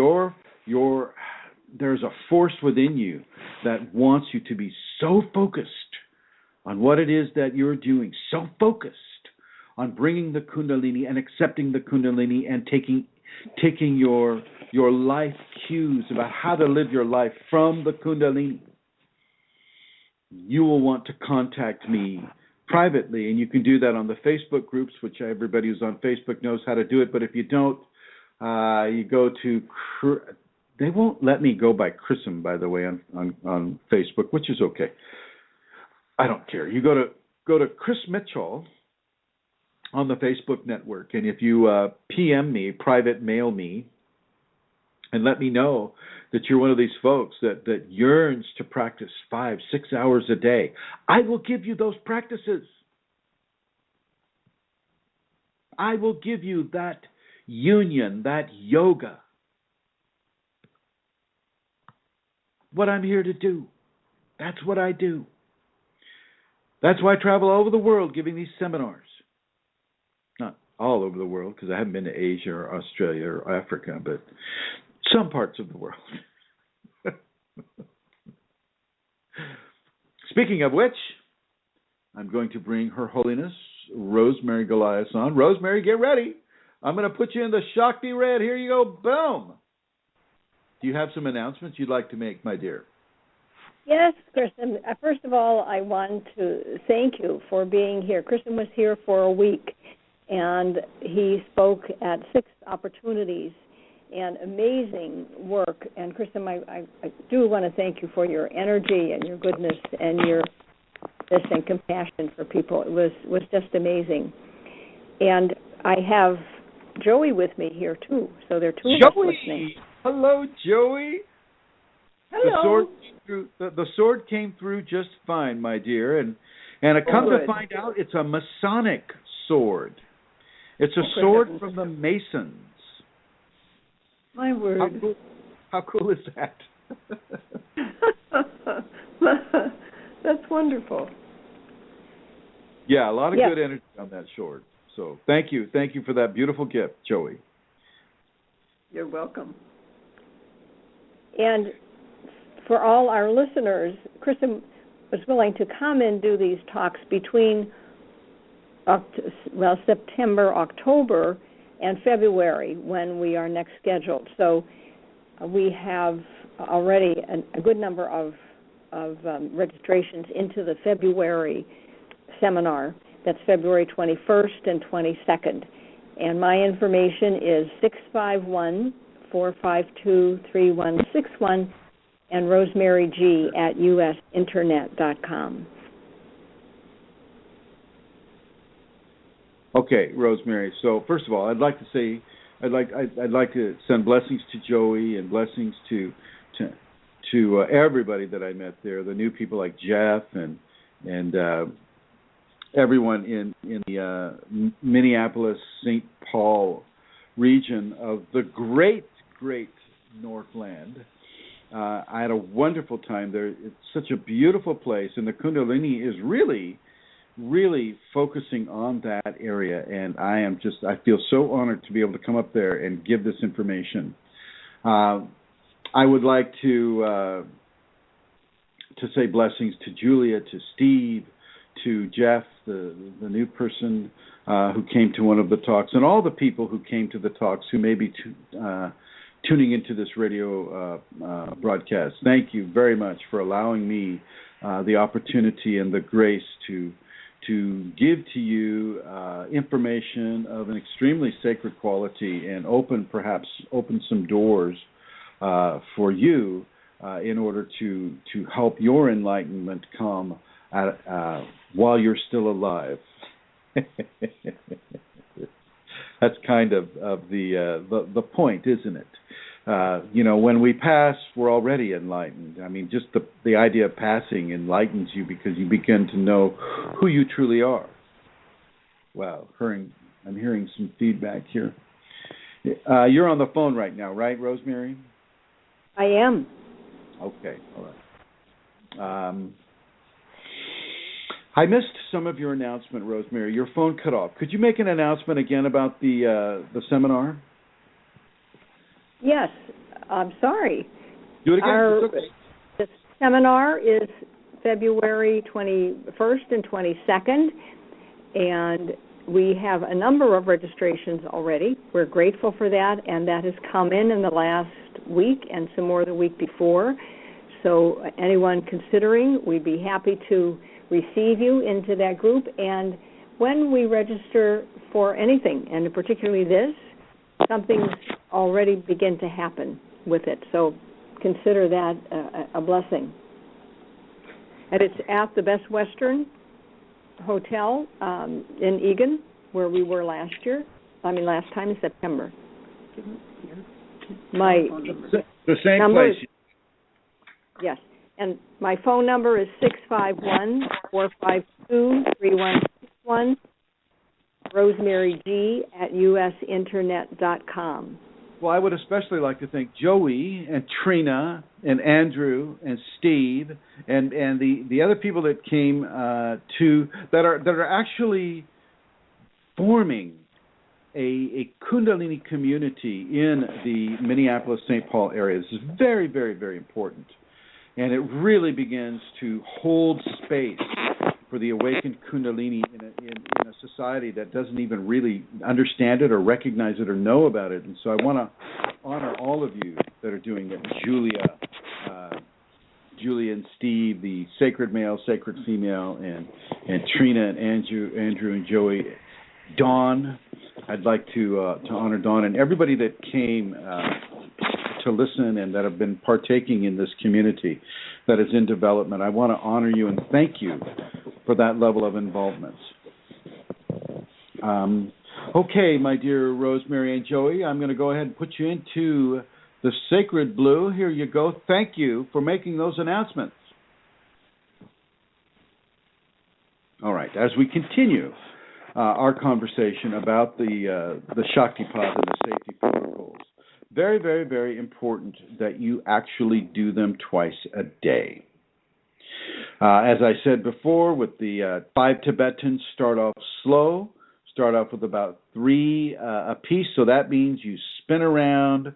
there's a force within you that wants you to be so focused on what it is that you're doing, so focused on bringing the Kundalini and accepting the Kundalini and taking your life cues about how to live your life from the Kundalini. You will want to contact me privately, and you can do that on the Facebook groups, which everybody who's on Facebook knows how to do it. But if you don't, you go to... They won't let me go by Chrism, by the way, on Facebook, which is okay. I don't care. You go to Chris Mitchell on the Facebook network, and if you PM me, private mail me, and let me know that you're one of these folks that yearns to practice 5-6 hours a day, I will give you those practices. I will give you that union, that yoga. What I'm here to do. That's what I do. That's why I travel all over the world giving these seminars. Not all over the world, because I haven't been to Asia or Australia or Africa, but some parts of the world. Speaking of which, I'm going to bring Her Holiness Rosemary Goliath on. Rosemary, get ready. I'm going to put you in the Shakti Red. Here you go. Boom. Do you have some announcements you'd like to make, my dear? Yes, Chrism. First of all, I want to thank you for being here. Chrism was here for a week, and he spoke at 6 opportunities, and amazing work. And Chrism, I do want to thank you for your energy and your goodness and your and compassion for people. It was just amazing. And I have Joey with me here, too, so there are 2 of us listening. Hello, Joey. Hello. The sword came through just fine, my dear, and I come to find out it's a Masonic sword. It's a sword from the Masons. My word. How cool is that? That's wonderful. Yeah, a lot of good energy on that sword. So thank you for that beautiful gift, Joey. You're welcome. And for all our listeners, Chrism was willing to come and do these talks between September, October, and February when we are next scheduled. So we have already a good number of registrations into the February seminar. That's February 21st and 22nd. And my information is 651-452-3161 and rosemaryg@usinternet.com. Okay, Rosemary. So first of all, I'd like to say I'd like to send blessings to Joey and blessings to everybody that I met there. The new people like Jeff and everyone in the Minneapolis, St. Paul region of the great Northland. I had a wonderful time there. It's such a beautiful place, and the Kundalini is really, really focusing on that area. And I feel so honored to be able to come up there and give this information. I would like to say blessings to Julia, to Steve, to Jeff, the new person who came to one of the talks, and all the people who came to the talks who may be tuning into this radio broadcast. Thank you very much for allowing me the opportunity and the grace to give to you information of an extremely sacred quality and open some doors for you in order to help your enlightenment come while you're still alive. That's kind of the point, isn't it? When we pass, we're already enlightened. I mean, just the idea of passing enlightens you because you begin to know who you truly are. Wow, I'm hearing some feedback here. You're on the phone right now, right, Rosemary? I am. Okay, all right. I missed some of your announcement, Rosemary. Your phone cut off. Could you make an announcement again about the seminar? Yes, I'm sorry. Do it again. It's okay. The seminar is February 21st and 22nd, and we have a number of registrations already. We're grateful for that, and that has come in the last week and some more the week before. So anyone considering, we'd be happy to receive you into that group. And when we register for anything, and particularly this, something's already begin to happen with it. So consider that a blessing. And it's at the Best Western Hotel in Eagan, where we were last time in September. The same place. Yes. And my phone number is 651-452-3161, rosemaryg@usinternet.com. Well, I would especially like to thank Joey and Trina and Andrew and Steve and the other people that came that are actually forming a Kundalini community in the Minneapolis-St. Paul area. This is very, very, very important. And it really begins to hold space for the awakened Kundalini in a society that doesn't even really understand it or recognize it or know about it. And so I want to honor all of you that are doing it. Julia and Steve, the sacred male, sacred female, and Trina and Andrew and Joey. Dawn, I'd like to honor Dawn and everybody that came to listen and that have been partaking in this community that is in development. I want to honor you and thank you for that level of involvement. Okay, my dear Rosemary and Joey, I'm going to go ahead and put you into the sacred blue. Here you go. Thank you for making those announcements. All right, as we continue our conversation about the Shaktipat and the safety protocols, very, very, very important that you actually do them twice a day. As I said before, with the 5 Tibetans, start off slow. Start off with about 3 a piece. So that means you spin around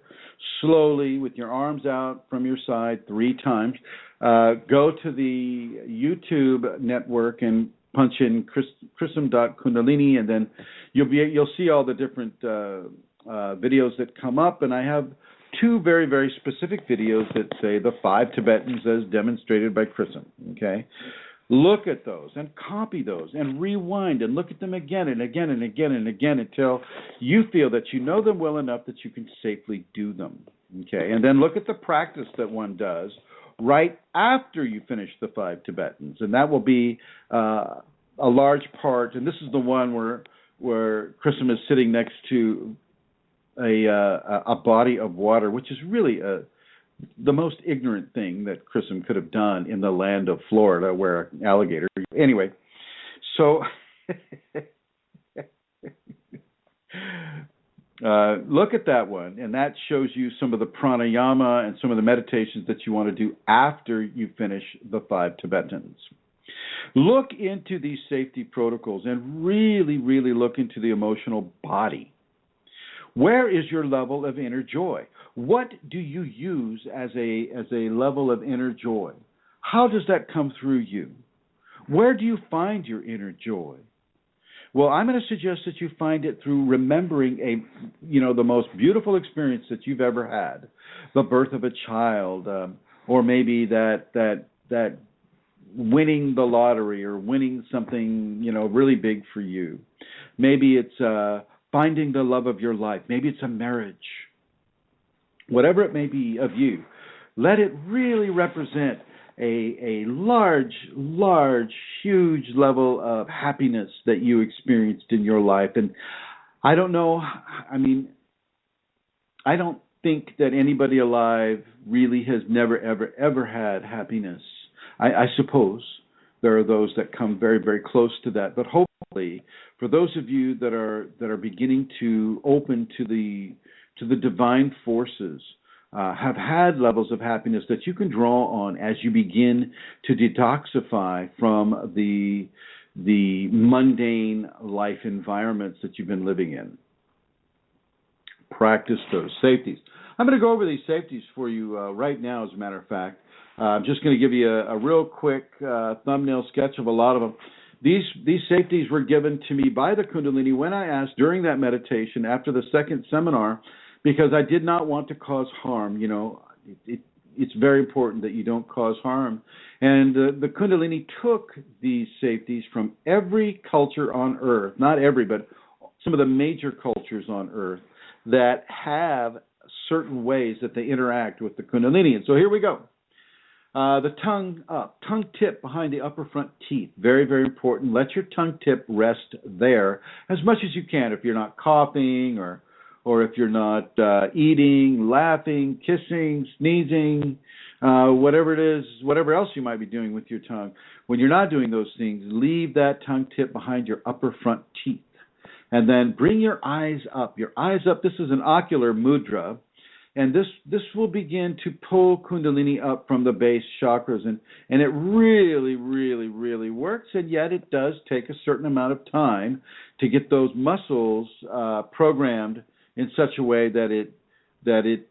slowly with your arms out from your side 3 times. Go to the YouTube network and punch in Chrism.Kunalini, and then you'll see all the different videos that come up. And I have 2 very, very specific videos that say the 5 Tibetans as demonstrated by Chrism. Okay, look at those and copy those and rewind and look at them again and again and again and again until you feel that you know them well enough that you can safely do them. Okay, and then look at the practice that one does right after you finish the 5 Tibetans, and that will be a large part. And this is the one where Chrism is sitting next to a body of water, which is really the most ignorant thing that Chrism could have done in the land of Florida, where an alligator. Anyway, so Look at that one, and that shows you some of the pranayama and some of the meditations that you want to do after you finish the 5 Tibetans. Look into these safety protocols and really, really look into the emotional body. Where is your level of inner joy? What do you use as a level of inner joy? How does that come through you? Where do you find your inner joy? Well, I'm going to suggest that you find it through remembering the most beautiful experience that you've ever had, the birth of a child, or maybe that winning the lottery or winning something, really big for you. Maybe it's finding the love of your life. Maybe it's a marriage. Whatever it may be of you, let it really represent a large, huge level of happiness that you experienced in your life. And I don't know, I don't think that anybody alive really has never, ever had happiness. I suppose there are those that come very, very close to that. But hopefully, for those of you that are beginning to open to the divine forces, have had levels of happiness that you can draw on as you begin to detoxify from the mundane life environments that you've been living in. Practice those safeties. I'm going to go over these safeties for you right now, as a matter of fact. I'm just going to give you a real quick thumbnail sketch of a lot of them. These safeties were given to me by the Kundalini when I asked during that meditation after the second seminar, because I did not want to cause harm. It's very important that you don't cause harm. And the Kundalini took these safeties from every culture on Earth, not every, but some of the major cultures on Earth that have certain ways that they interact with the Kundalini. And so here we go. The tongue up, tongue tip behind the upper front teeth. Very, very important. Let your tongue tip rest there as much as you can if you're not coughing or if you're not eating, laughing, kissing, sneezing, whatever it is, whatever else you might be doing with your tongue. When you're not doing those things, leave that tongue tip behind your upper front teeth. And then bring your eyes up. Your eyes up, this is an ocular mudra. And this will begin to pull Kundalini up from the base chakras. And it really, really, really works. And yet it does take a certain amount of time to get those muscles programmed in such a way that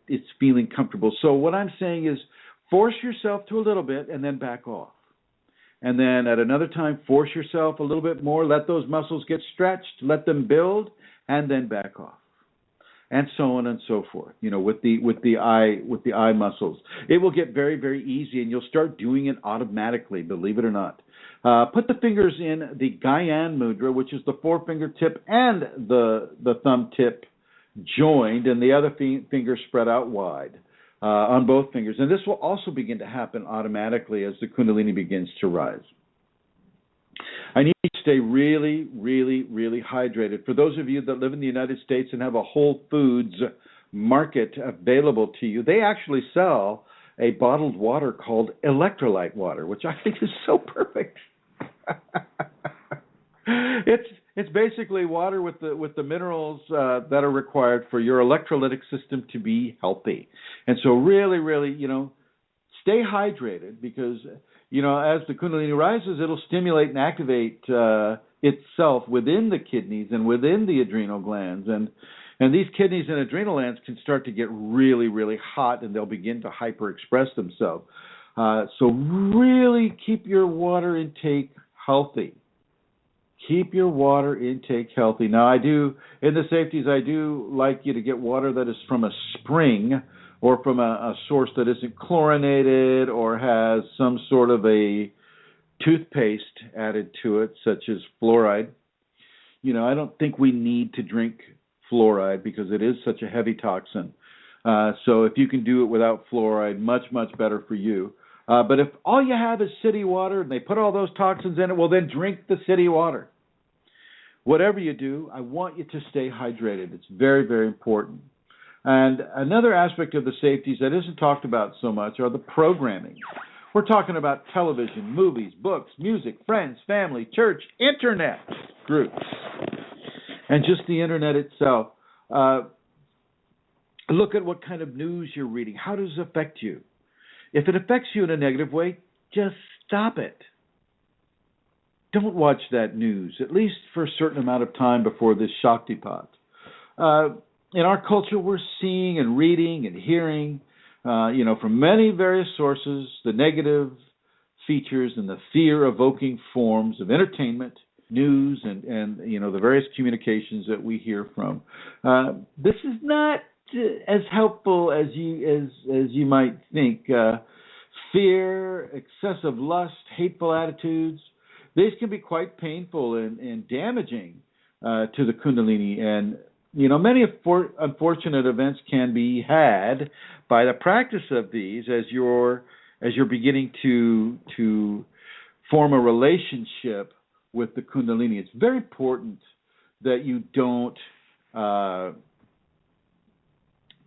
it's feeling comfortable. So what I'm saying is force yourself to a little bit and then back off. And then at another time, force yourself a little bit more. Let those muscles get stretched. Let them build, and then back off. And so on and so forth. With the eye muscles, it will get very, very easy, and you'll start doing it automatically. Believe it or not. Put the fingers in the Gyan mudra, which is the forefinger tip and the thumb tip joined, and the other finger spread out wide on both fingers. And this will also begin to happen automatically as the Kundalini begins to rise. I need you to stay really, really, really hydrated. For those of you that live in the United States and have a Whole Foods market available to you, they actually sell a bottled water called electrolyte water, which I think is so perfect. It's basically water with the minerals that are required for your electrolytic system to be healthy. And so really, really, stay hydrated because, as the Kundalini rises, it'll stimulate and activate itself within the kidneys and within the adrenal glands. And these kidneys and adrenal glands can start to get really, really hot, and they'll begin to hyper-express themselves. So really keep your water intake healthy. Keep your water intake healthy. Now, in the safeties, I do like you to get water that is from a spring or from a source that isn't chlorinated or has some sort of a toothpaste added to it, such as fluoride. I don't think we need to drink fluoride because it is such a heavy toxin. So if you can do it without fluoride, much, much better for you. But if all you have is city water and they put all those toxins in it, well, then drink the city water. Whatever you do, I want you to stay hydrated. It's very, very important. And another aspect of the safeties that isn't talked about so much are the programming. We're talking about television, movies, books, music, friends, family, church, internet groups, and just the internet itself. Look at what kind of news you're reading. How does it affect you? If it affects you in a negative way, just stop it. Don't watch that news, at least for a certain amount of time before this Shaktipat. In our culture, we're seeing and reading and hearing, from many various sources, the negative features and the fear-evoking forms of entertainment, news, and the various communications that we hear from. This is not as helpful as you might think. Fear, excessive lust, hateful attitudes, these can be quite painful and damaging to the Kundalini. And, many unfortunate events can be had by the practice of these as you're beginning to form a relationship with the Kundalini. It's very important that you don't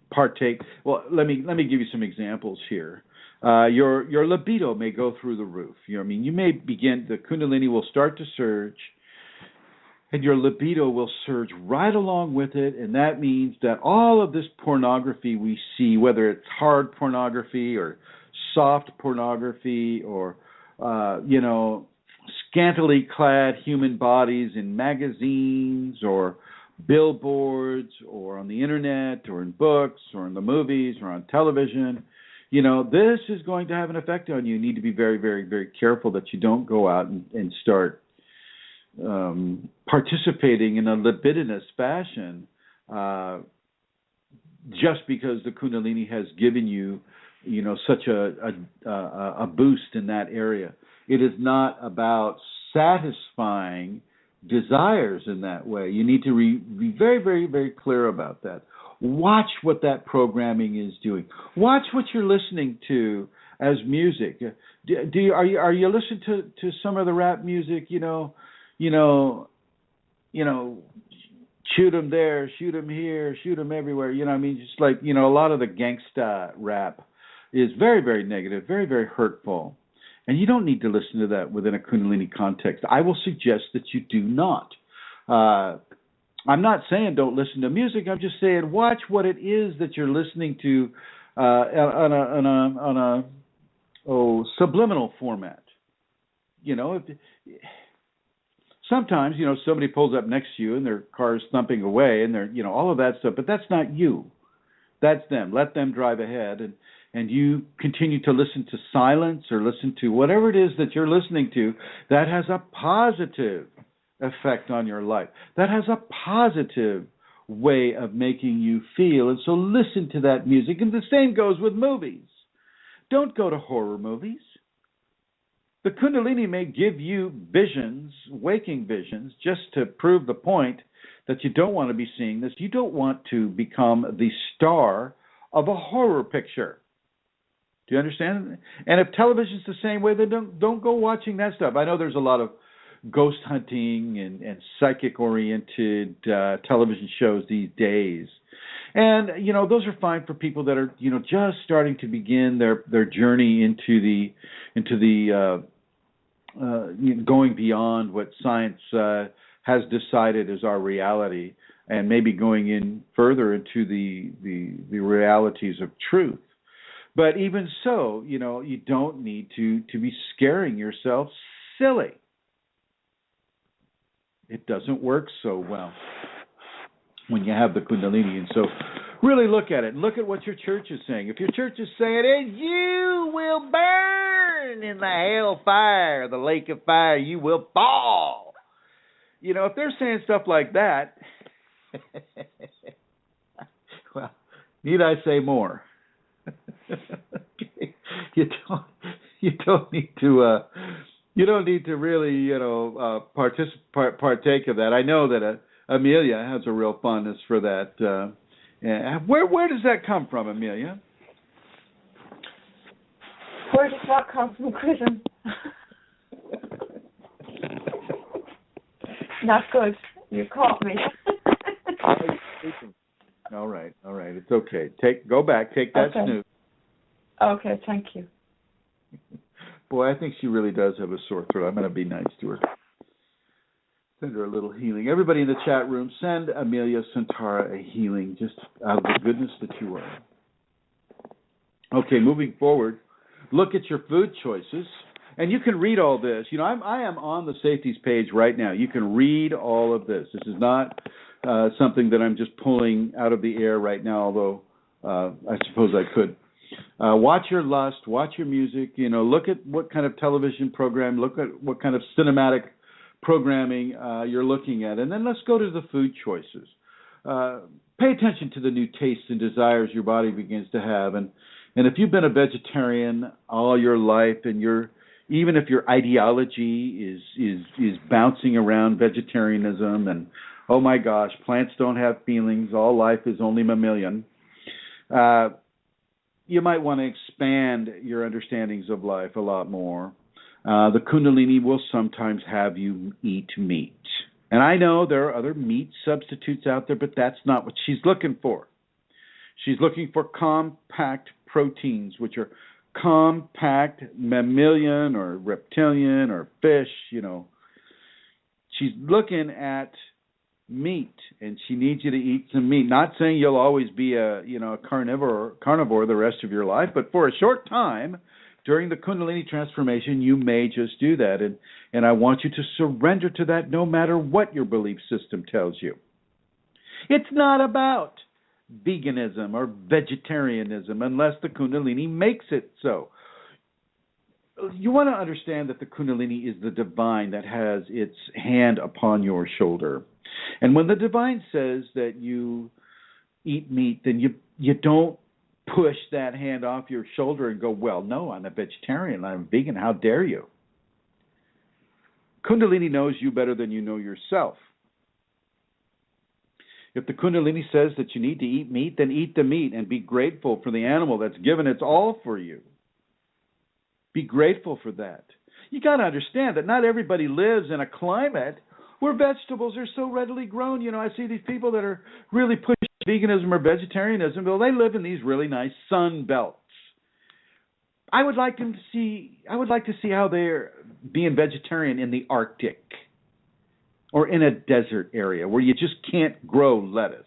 partake. Well, let me give you some examples here. Your libido may go through the roof. You may begin, the Kundalini will start to surge, and your libido will surge right along with it, and that means that all of this pornography we see, whether it's hard pornography or soft pornography or, scantily clad human bodies in magazines or billboards or on the internet or in books or in the movies or on television, this is going to have an effect on you. You need to be very, very, very careful that you don't go out and start participating in a libidinous fashion just because the Kundalini has given you, such a boost in that area. It is not about satisfying desires in that way. You need to be very, very, very clear about that. Watch what that programming is doing. Watch what you're listening to as music. Are you listening to some of the rap music? Shoot 'em there, shoot 'em here, shoot 'em everywhere. Just like a lot of the gangsta rap is very, very negative, very, very hurtful. And you don't need to listen to that within a Kundalini context. I will suggest that you do not. I'm not saying don't listen to music. I'm just saying watch what it is that you're listening to on a subliminal format. Sometimes somebody pulls up next to you and their car is thumping away and they're all of that stuff, but that's not you. That's them. Let them drive ahead and you continue to listen to silence or listen to whatever it is that you're listening to that has a positive effect on your life. That has a positive way of making you feel. And so listen to that music. And the same goes with movies. Don't go to horror movies. The Kundalini may give you visions, waking visions, just to prove the point that you don't want to be seeing this. You don't want to become the star of a horror picture. Do you understand? And if television's the same way, then don't go watching that stuff. I know there's a lot of ghost hunting and psychic-oriented television shows these days. And, those are fine for people that are, just starting to begin their journey into the going beyond what science has decided is our reality and maybe going in further into the realities of truth. But even so, you don't need to be scaring yourself silly. It doesn't work so well when you have the Kundalini. And so really look at it. Look at what your church is saying. If your church is saying, and you will burn in the hellfire, the lake of fire, you will fall. If they're saying stuff like that, well, need I say more? You don't need to you don't need to really partake of that. I know that Amelia has a real fondness for that. Where does that come from, Amelia? Where does that come from, Chrism? Not good. You caught me. All right. It's okay. Go back. Take that snooze. Okay, thank you. Boy, I think she really does have a sore throat. I'm going to be nice to her. Send her a little healing. Everybody in the chat room, send Amelia Santara a healing, just out of the goodness that you are. Okay, moving forward, look at your food choices. And you can read all this. You know, I am on the safeties page right now. You can read all of this. This is not something that I'm just pulling out of the air right now, although I suppose I could. Watch your lust, watch your music, you know, look at what kind of television program, look at what kind of cinematic programming you're looking at. And then let's go to the food choices. Pay attention to the new tastes and desires your body begins to have. And if you've been a vegetarian all your life and even if your ideology is bouncing around vegetarianism and, oh my gosh, plants don't have feelings, all life is only mammalian, you might want to expand your understandings of life a lot more. The Kundalini will sometimes have you eat meat. And I know there are other meat substitutes out there, but that's not what she's looking for. She's looking for compact proteins, which are compact mammalian or reptilian or fish, you know. She's looking at meat, and she needs you to eat some meat. Not saying you'll always be a carnivore the rest of your life, but for a short time during the Kundalini transformation, you may just do that. And I want you to surrender to that no matter what your belief system tells you. It's not about veganism or vegetarianism unless the Kundalini makes it so. You want to understand that the Kundalini is the divine that has its hand upon your shoulder. And when the divine says that you eat meat, then you don't push that hand off your shoulder and go, well, no, I'm a vegetarian, I'm a vegan, how dare you? Kundalini knows you better than you know yourself. If the Kundalini says that you need to eat meat, then eat the meat and be grateful for the animal that's given its all for you. Be grateful for that. You got to understand that not everybody lives in a climate where vegetables are so readily grown. You know, I see these people that are really pushing veganism or vegetarianism. Well, they live in these really nice sun belts. I would like to see how they're being vegetarian in the Arctic or in a desert area where you just can't grow lettuce.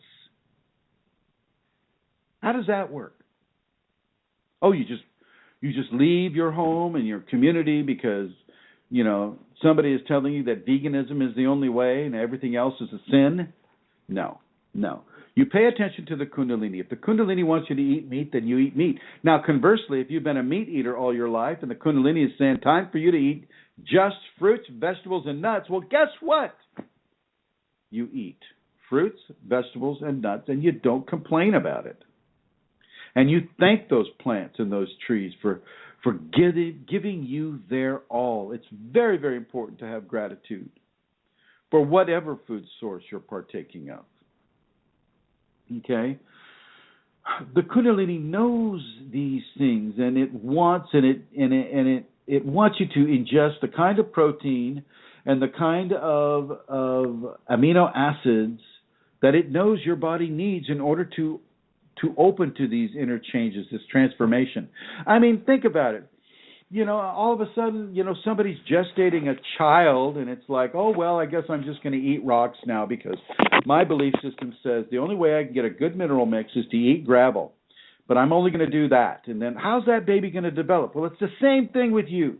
How does that work? Oh, you just leave your home and your community because, you know, somebody is telling you that veganism is the only way and everything else is a sin? No. You pay attention to the Kundalini. If the Kundalini wants you to eat meat, then you eat meat. Now, conversely, if you've been a meat eater all your life and the Kundalini is saying time for you to eat just fruits, vegetables, and nuts, well, guess what? You eat fruits, vegetables, and nuts, and you don't complain about it. And you thank those plants and those trees for giving you their all. It's very, very important to have gratitude for whatever food source you're partaking of. Okay? The Kundalini knows these things, and it wants it wants you to ingest the kind of protein and the kind of amino acids that it knows your body needs in order to open to these interchanges, this transformation. I mean, think about it. You know, all of a sudden, you know, somebody's gestating a child, and it's like, oh, well, I guess I'm just going to eat rocks now because my belief system says the only way I can get a good mineral mix is to eat gravel. But I'm only going to do that. And then how's that baby going to develop? Well, it's the same thing with you.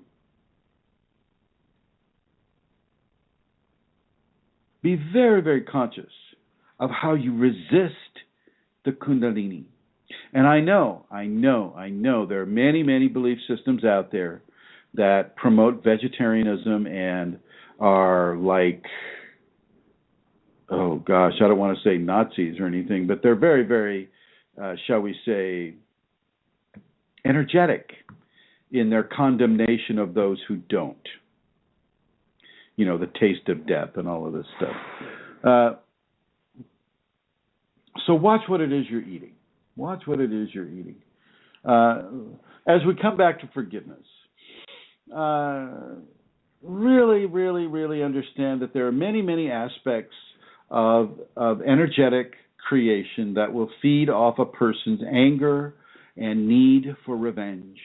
Be very, very conscious of how you resist the Kundalini. And I know there are many, many belief systems out there that promote vegetarianism and are like, oh gosh, I don't want to say Nazis or anything, but they're very, very, shall we say, energetic in their condemnation of those who don't. You know, the taste of death and all of this stuff. So watch what it is you're eating. Watch what it is you're eating. As we come back to forgiveness, really, really, really understand that there are many, many aspects of energetic creation that will feed off a person's anger and need for revenge.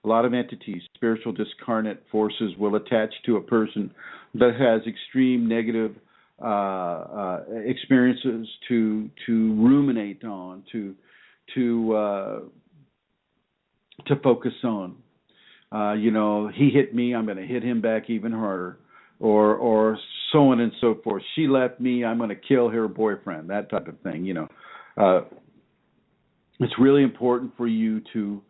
A lot of entities, spiritual discarnate forces, will attach to a person that has extreme negative experiences to ruminate on, to focus on. He hit me, I'm going to hit him back even harder, or so on and so forth. She left me, I'm going to kill her boyfriend. That type of thing. It's really important for you to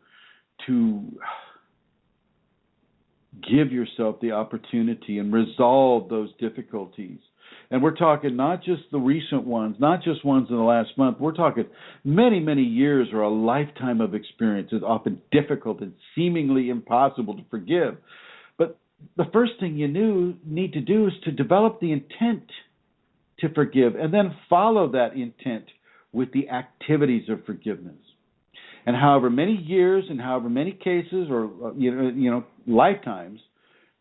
give yourself the opportunity and resolve those difficulties. And we're talking not just the recent ones, not just ones in the last month. We're talking many, many years or a lifetime of experience. It's often difficult and seemingly impossible to forgive. But the first thing you need to do is to develop the intent to forgive, and then follow that intent with the activities of forgiveness. And however many years and however many cases or lifetimes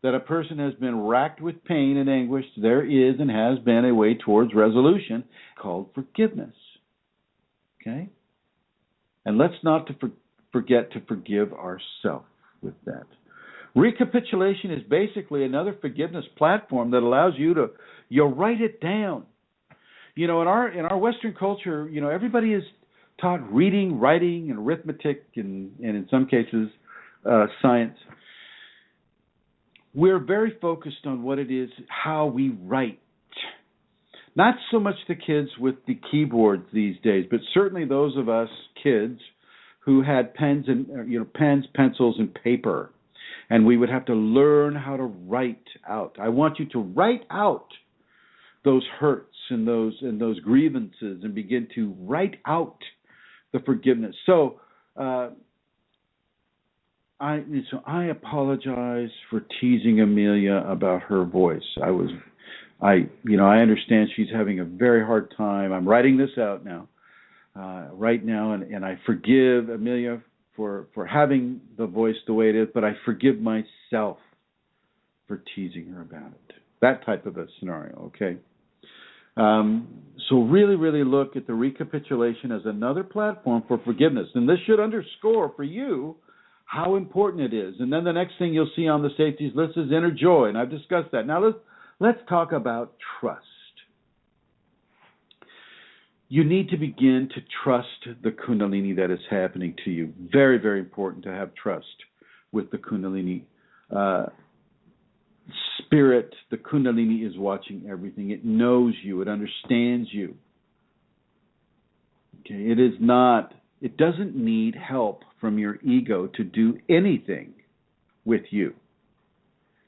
that a person has been racked with pain and anguish, there is and has been a way towards resolution called forgiveness. Okay? And let's not forget to forgive ourselves with that. Recapitulation is basically another forgiveness platform that allows you to write it down. In our Western culture, everybody is taught reading, writing, and arithmetic, and in some cases, science. We're very focused on what it is, how we write. Not so much the kids with the keyboards these days, but certainly those of us kids who had pens, pencils, and paper, and we would have to learn how to write out. I want you to write out those hurts and those grievances, and begin to write out the forgiveness. So I apologize for teasing Amelia about her voice. I understand she's having a very hard time. I'm writing this out now, right now, and I forgive Amelia for having the voice the way it is, but I forgive myself for teasing her about it. That type of a scenario, okay? So really, really look at the recapitulation as another platform for forgiveness. And this should underscore for you how important it is. And then the next thing you'll see on the safeties list is inner joy, and I've discussed that. Now let's talk about trust. You need to begin to trust the Kundalini that is happening to you. Very, very important to have trust with the Kundalini. Spirit, the Kundalini is watching everything. It knows you. It understands you. Okay, it doesn't need help from your ego to do anything with you.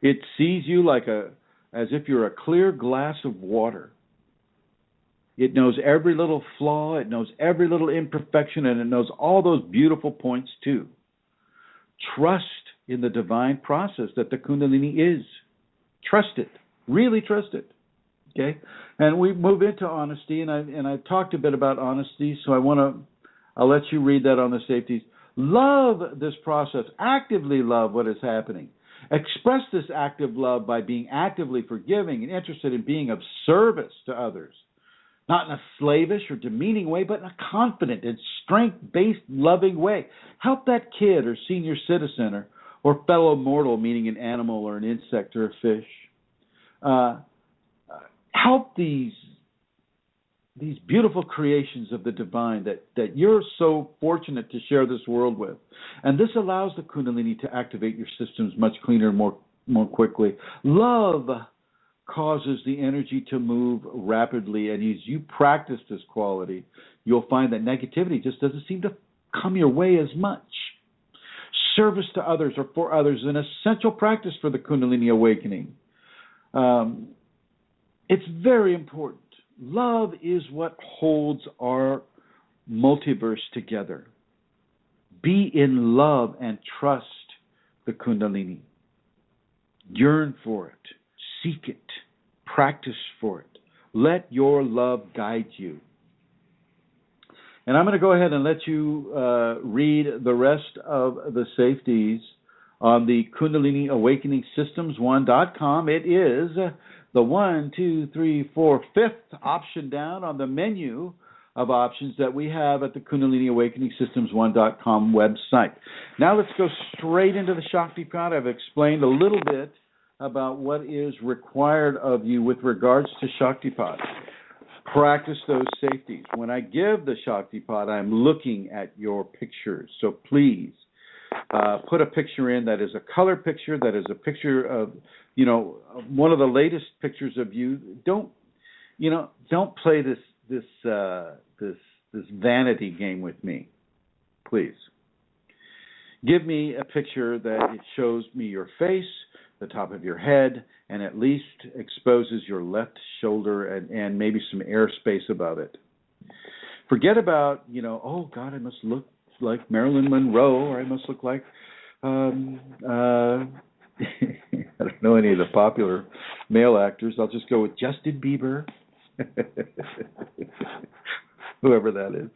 It sees you as if you're a clear glass of water. It knows every little flaw, it knows every little imperfection, and it knows all those beautiful points too. Trust in the divine process that the Kundalini is. Trust it. Really trust it. Okay? And we move into honesty, and I've talked a bit about honesty, so I'll let you read that on the safeties. Love this process. Actively love what is happening. Express this active love by being actively forgiving and interested in being of service to others. Not in a slavish or demeaning way, but in a confident and strength-based, loving way. Help that kid or senior citizen or fellow mortal, meaning an animal or an insect or a fish. Help these beautiful creations of the divine that you're so fortunate to share this world with. And this allows the Kundalini to activate your systems much cleaner and more quickly. Love causes the energy to move rapidly, and as you practice this quality, you'll find that negativity just doesn't seem to come your way as much. Service to others or for others is an essential practice for the Kundalini awakening. It's very important. Love is what holds our multiverse together. Be in love and trust the Kundalini. Yearn for it. Seek it. Practice for it. Let your love guide you. And I'm going to go ahead and let you read the rest of the safeties on the Kundalini Awakening Systems1.com. It is the 5th option down on the menu of options that we have at the Kundalini Awakening Systems1.com website. Now let's go straight into the Shaktipat. I've explained a little bit about what is required of you with regards to Shaktipat. Practice those safeties. When I give the Shaktipat, I'm looking at your pictures. So please put a picture in that is a color picture, that is a picture of, one of the latest pictures of you. Don't play this vanity game with me, please. Give me a picture that it shows me your face, the top of your head, and at least exposes your left shoulder and maybe some airspace above it. Forget about, oh God, I must look like Marilyn Monroe, or I must look like, I don't know any of the popular male actors. I'll just go with Justin Bieber. Whoever that is.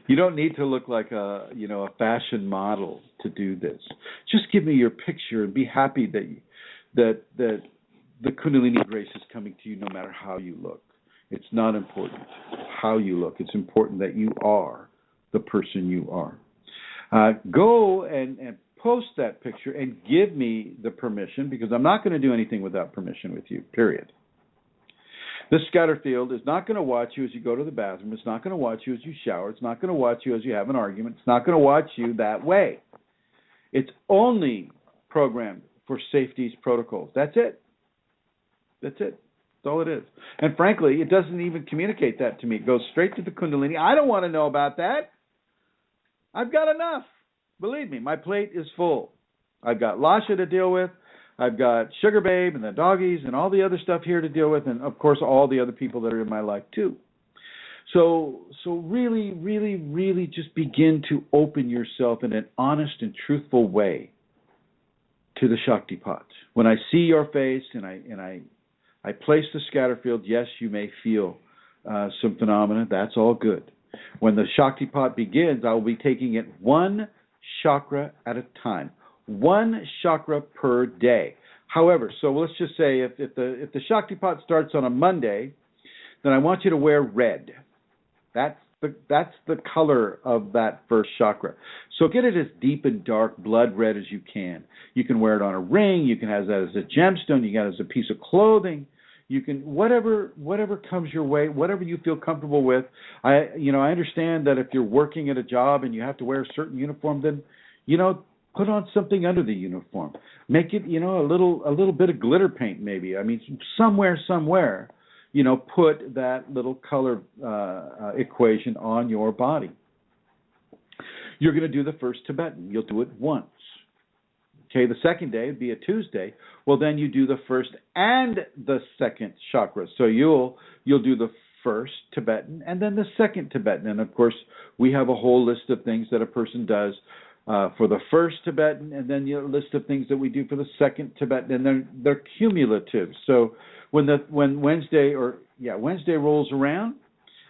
You don't need to look like a fashion model to do this. Just give me your picture and be happy that the Kundalini grace is coming to you no matter how you look. It's not important how you look. It's important that you are the person you are. Go and post that picture and give me the permission, because I'm not going to do anything without permission with you, period. The scatter field is not going to watch you as you go to the bathroom. It's not going to watch you as you shower. It's not going to watch you as you have an argument. It's not going to watch you that way. It's only programmed for safeties protocols. That's it. That's it. That's all it is. And frankly, it doesn't even communicate that to me. It goes straight to the Kundalini. I don't want to know about that. I've got enough. Believe me, my plate is full. I've got Lasha to deal with. I've got Sugar Babe and the doggies and all the other stuff here to deal with, and of course all the other people that are in my life too. So really, really, really just begin to open yourself in an honest and truthful way to the Shaktipat. When I see your face and I place the scatter field, yes, you may feel some phenomena. That's all good. When the Shaktipat begins, I will be taking it one chakra at a time. One chakra per day. However, so let's just say if the Shaktipat starts on a Monday, then I want you to wear red. That's the color of that first chakra. So get it as deep and dark blood red as you can. You can wear it on a ring. You can have that as a gemstone. You can have it as a piece of clothing. You can whatever comes your way, whatever you feel comfortable with. I understand that if you're working at a job and you have to wear a certain uniform, then put on something under the uniform. Make it, a little bit of glitter paint maybe. I mean, somewhere, put that little color equation on your body. You're going to do the first Tibetan. You'll do it once. Okay, the second day would be a Tuesday. Well, then you do the first and the second chakra. So you'll do the first Tibetan and then the second Tibetan. And of course, we have a whole list of things that a person does for the first Tibetan, and then a list of things that we do for the second Tibetan, and they're cumulative. So when Wednesday rolls around,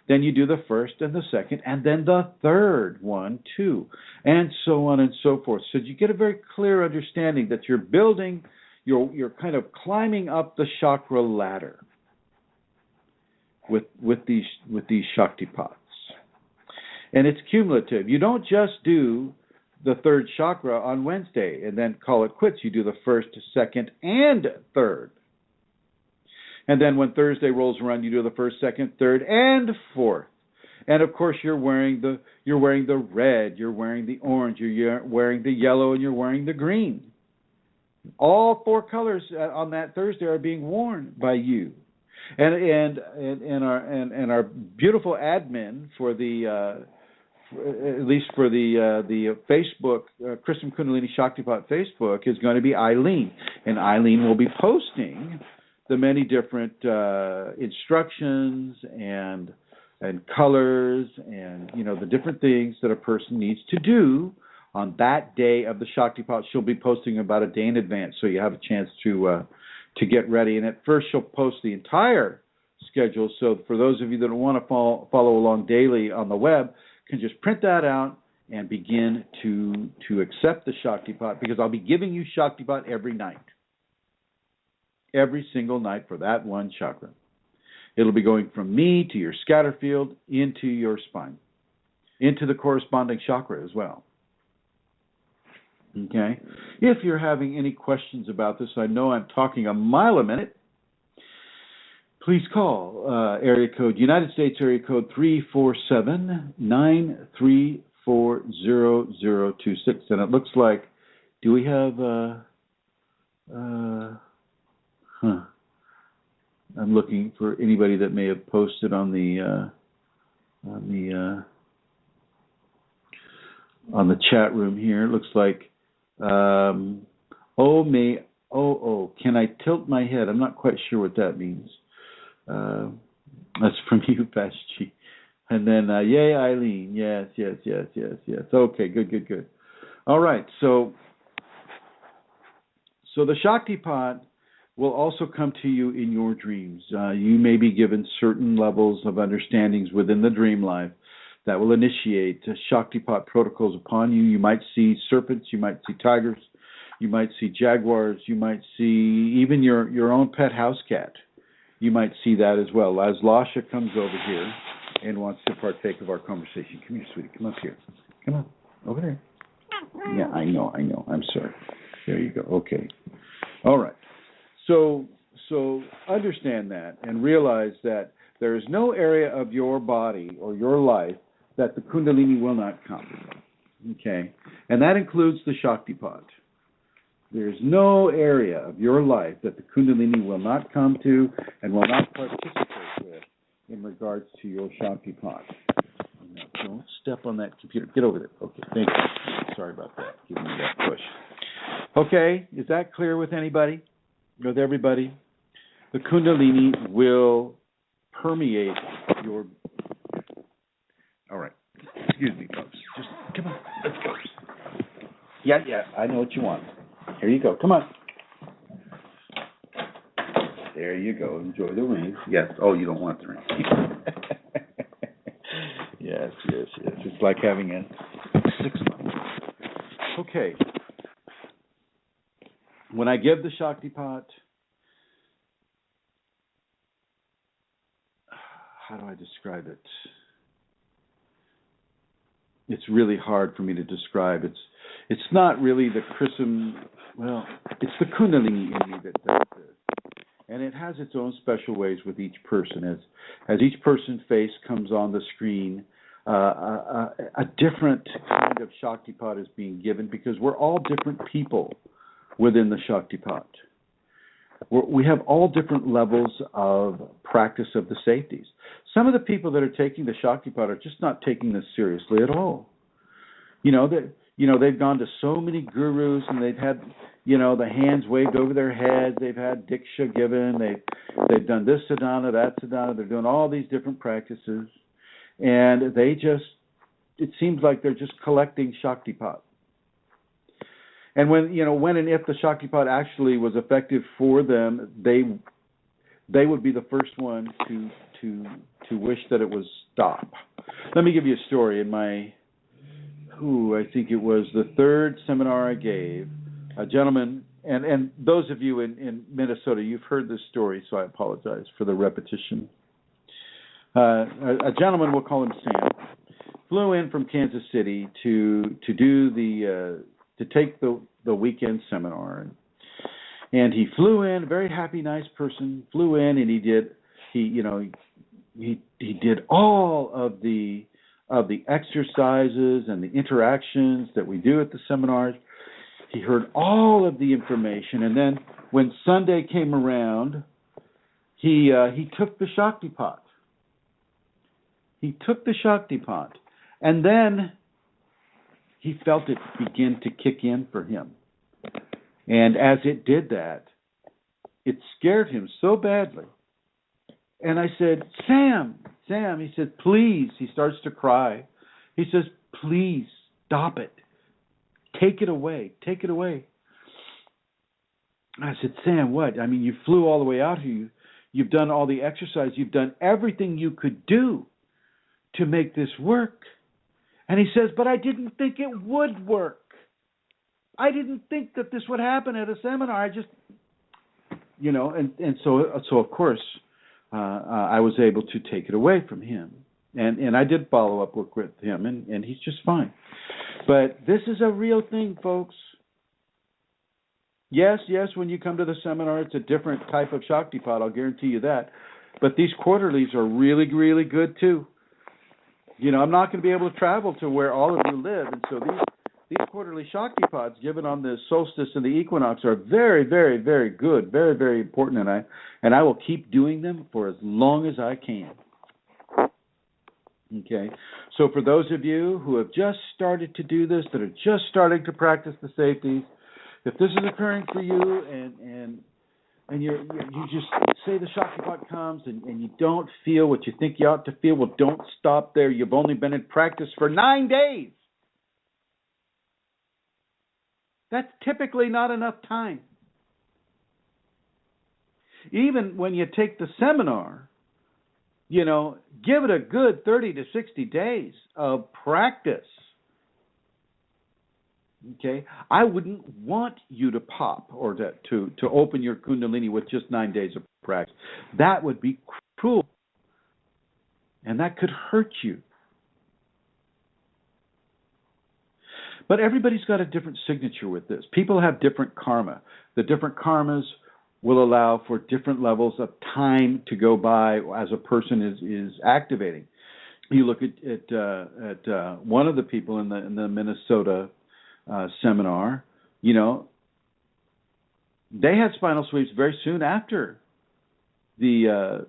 then you do the first and the second, and then the third one too, and so on and so forth. So you get a very clear understanding that you're building, you're kind of climbing up the chakra ladder with these Shaktipats, and it's cumulative. You don't just do the third chakra on Wednesday and then call it quits. You do the first, second, and third. And then when Thursday rolls around, you do the first, second, third, and fourth. And of course, you're wearing the red, you're wearing the orange, you're wearing the yellow, and you're wearing the green. All four colors on that Thursday are being worn by you. And our beautiful admin for the at least for the Facebook, Chrism Kundalini Shaktipat Facebook, is going to be Eileen. And Eileen will be posting the many different instructions and colors and, the different things that a person needs to do on that day of the Shaktipat. She'll be posting about a day in advance, so you have a chance to get ready. And at first, she'll post the entire schedule. So for those of you that want to follow along daily on the web, can just print that out and begin to accept the Shaktipat, because I'll be giving you Shaktipat every night. Every single night for that one chakra. It'll be going from me to your scatter field into your spine, into the corresponding chakra as well. Okay? If you're having any questions about this, I know I'm talking a mile a minute. Please call United States area code 347-934-0026. And it looks like, do we have, I'm looking for anybody that may have posted on the chat room here. It looks like, can I tilt my head? I'm not quite sure what that means. That's from you, Pashi. And then, yay, Eileen. Yes. Okay, good. All right, so the Shaktipat will also come to you in your dreams. You may be given certain levels of understandings within the dream life that will initiate Shaktipat protocols upon you. You might see serpents, you might see tigers, you might see jaguars, you might see even your own pet house cat. You might see that as well. As Lasha comes over here and wants to partake of our conversation. Come here, sweetie. Come up here. Come on. Over there. Yeah, I know. I'm sorry. There you go. Okay. All right. So understand that and realize that there is no area of your body or your life that the Kundalini will not come. Okay? And that includes the Shaktipat. There's no area of your life that the Kundalini will not come to and will not participate with in regards to your Shaktipat. Don't step on that computer. Get over there. Okay, thank you. Sorry about that. Giving me that push. Okay, is that clear with anybody? With everybody? The Kundalini will permeate your... All right. Excuse me, folks. Just come on. Let's go. Yeah, I know what you want. Here you go. Come on. There you go. Enjoy the ring. Yes. Oh, you don't want the ring. Yes. It's like having a 6 month. Okay. When I give the Shaktipat, how do I describe it? It's really hard for me to describe. It's not really the Chrism. Well, it's the Kundalini in me that does this. And it has its own special ways with each person. As each person's face comes on the screen, a different kind of Shaktipat is being given because we're all different people within the Shaktipat. We have all different levels of practice of the safeties. Some of the people that are taking the Shaktipat are just not taking this seriously at all. They've gone to so many gurus and they've had, the hands waved over their heads. They've had Diksha given. They've done this sadhana, that sadhana. They're doing all these different practices. And it seems like they're just collecting Shaktipat. And when and if the Shaktipat actually was effective for them, they would be the first one to wish that it was stopped. Let me give you a story. In my, I think it was the third seminar I gave, a gentleman, and those of you in Minnesota, you've heard this story, so I apologize for the repetition. A gentleman, we'll call him Sam, flew in from Kansas City to take the weekend seminar, and he flew in, a very happy, nice person, flew in, and he did all of the exercises and the interactions that we do at the seminars. He heard all of the information, and then when Sunday came around, he took the Shaktipat. He took the Shaktipat, and then he felt it begin to kick in for him. And as it did that, it scared him so badly. And I said, Sam, he said, please. He starts to cry. He says, please, stop it. Take it away. I said, Sam, what? I mean, you flew all the way out here. You've done all the exercise. You've done everything you could do to make this work. And he says, but I didn't think it would work. I didn't think that this would happen at a seminar. I just, and so of course, I was able to take it away from him. And I did follow up work with him, and he's just fine. But this is a real thing, folks. Yes, when you come to the seminar, it's a different type of Shaktipat, I'll guarantee you that. But these quarterlies are really, really good, too. I'm not going to be able to travel to where all of you live, and so these quarterly Shaktipats given on the solstice and the equinox are very, very, very good, very, very important, and I will keep doing them for as long as I can. Okay, so for those of you who have just started to do this, that are just starting to practice the safeties, if this is occurring for you and you just say the Shaktipat comes and you don't feel what you think you ought to feel, well, don't stop there. You've only been in practice for 9 days. That's typically not enough time. Even when you take the seminar, give it a good 30 to 60 days of practice. Okay? I wouldn't want you to pop or to open your Kundalini with just 9 days of practice. That would be cruel. And that could hurt you. But everybody's got a different signature with this. People have different karma. The different karmas will allow for different levels of time to go by as a person is activating. You look at one of the people in the Minnesota seminar. They had spinal sweeps very soon after the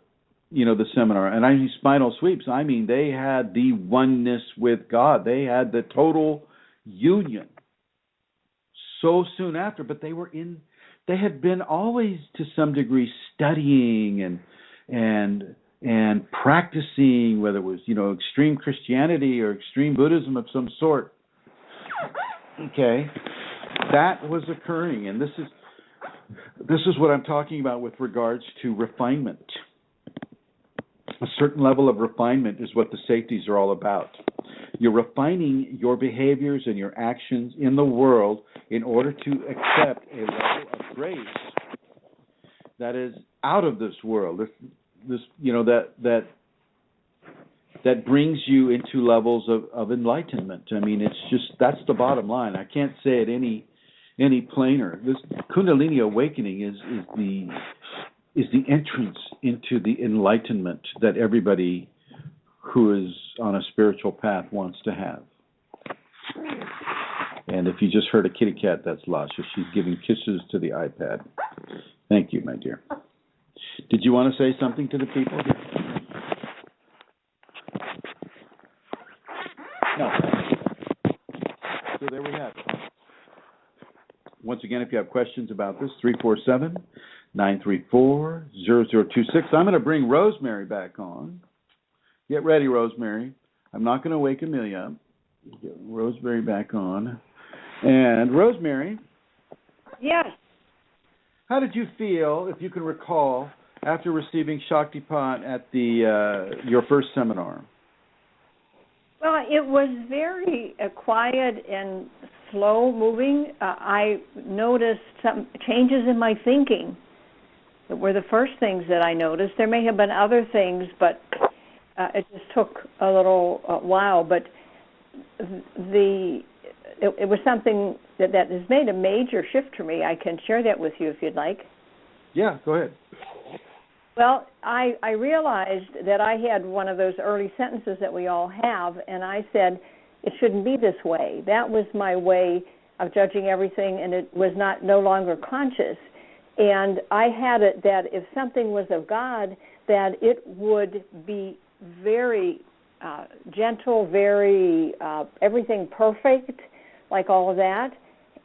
seminar. And I mean spinal sweeps. I mean they had the oneness with God. They had the total union so soon after. But they had been always to some degree studying and practicing, whether it was extreme Christianity or extreme Buddhism of some sort. Okay, that was occurring, and this is what I'm talking about with regards to refinement. A certain level of refinement is what the safeties are all about. You're refining your behaviors and your actions in the world in order to accept a level of grace that is out of this world. That brings you into levels of enlightenment. I mean, it's just, that's the bottom line. I can't say it any plainer. This Kundalini Awakening is the entrance into the enlightenment that everybody who is on a spiritual path wants to have. And if you just heard a kitty cat, that's Lasha. She's giving kisses to the iPad. Thank you, my dear. Did you want to say something to the people? No. So there we have it. Once again, if you have questions about this, 347-934-0026. I'm going to bring Rosemary back on. Get ready, Rosemary. I'm not going to wake Amelia up. Get Rosemary back on. And Rosemary. Yes. How did you feel, if you can recall, after receiving Shaktipat at your first seminar? Well, it was very quiet and slow moving. I noticed some changes in my thinking. That were the first things that I noticed. There may have been other things, but it just took a little while. But it was something that has made a major shift for me. I can share that with you if you'd like. Yeah, go ahead. Well, I realized that I had one of those early sentences that we all have, and I said, it shouldn't be this way. That was my way of judging everything, and it was no longer conscious. And I had it that if something was of God, that it would be very gentle, very everything perfect, like all of that.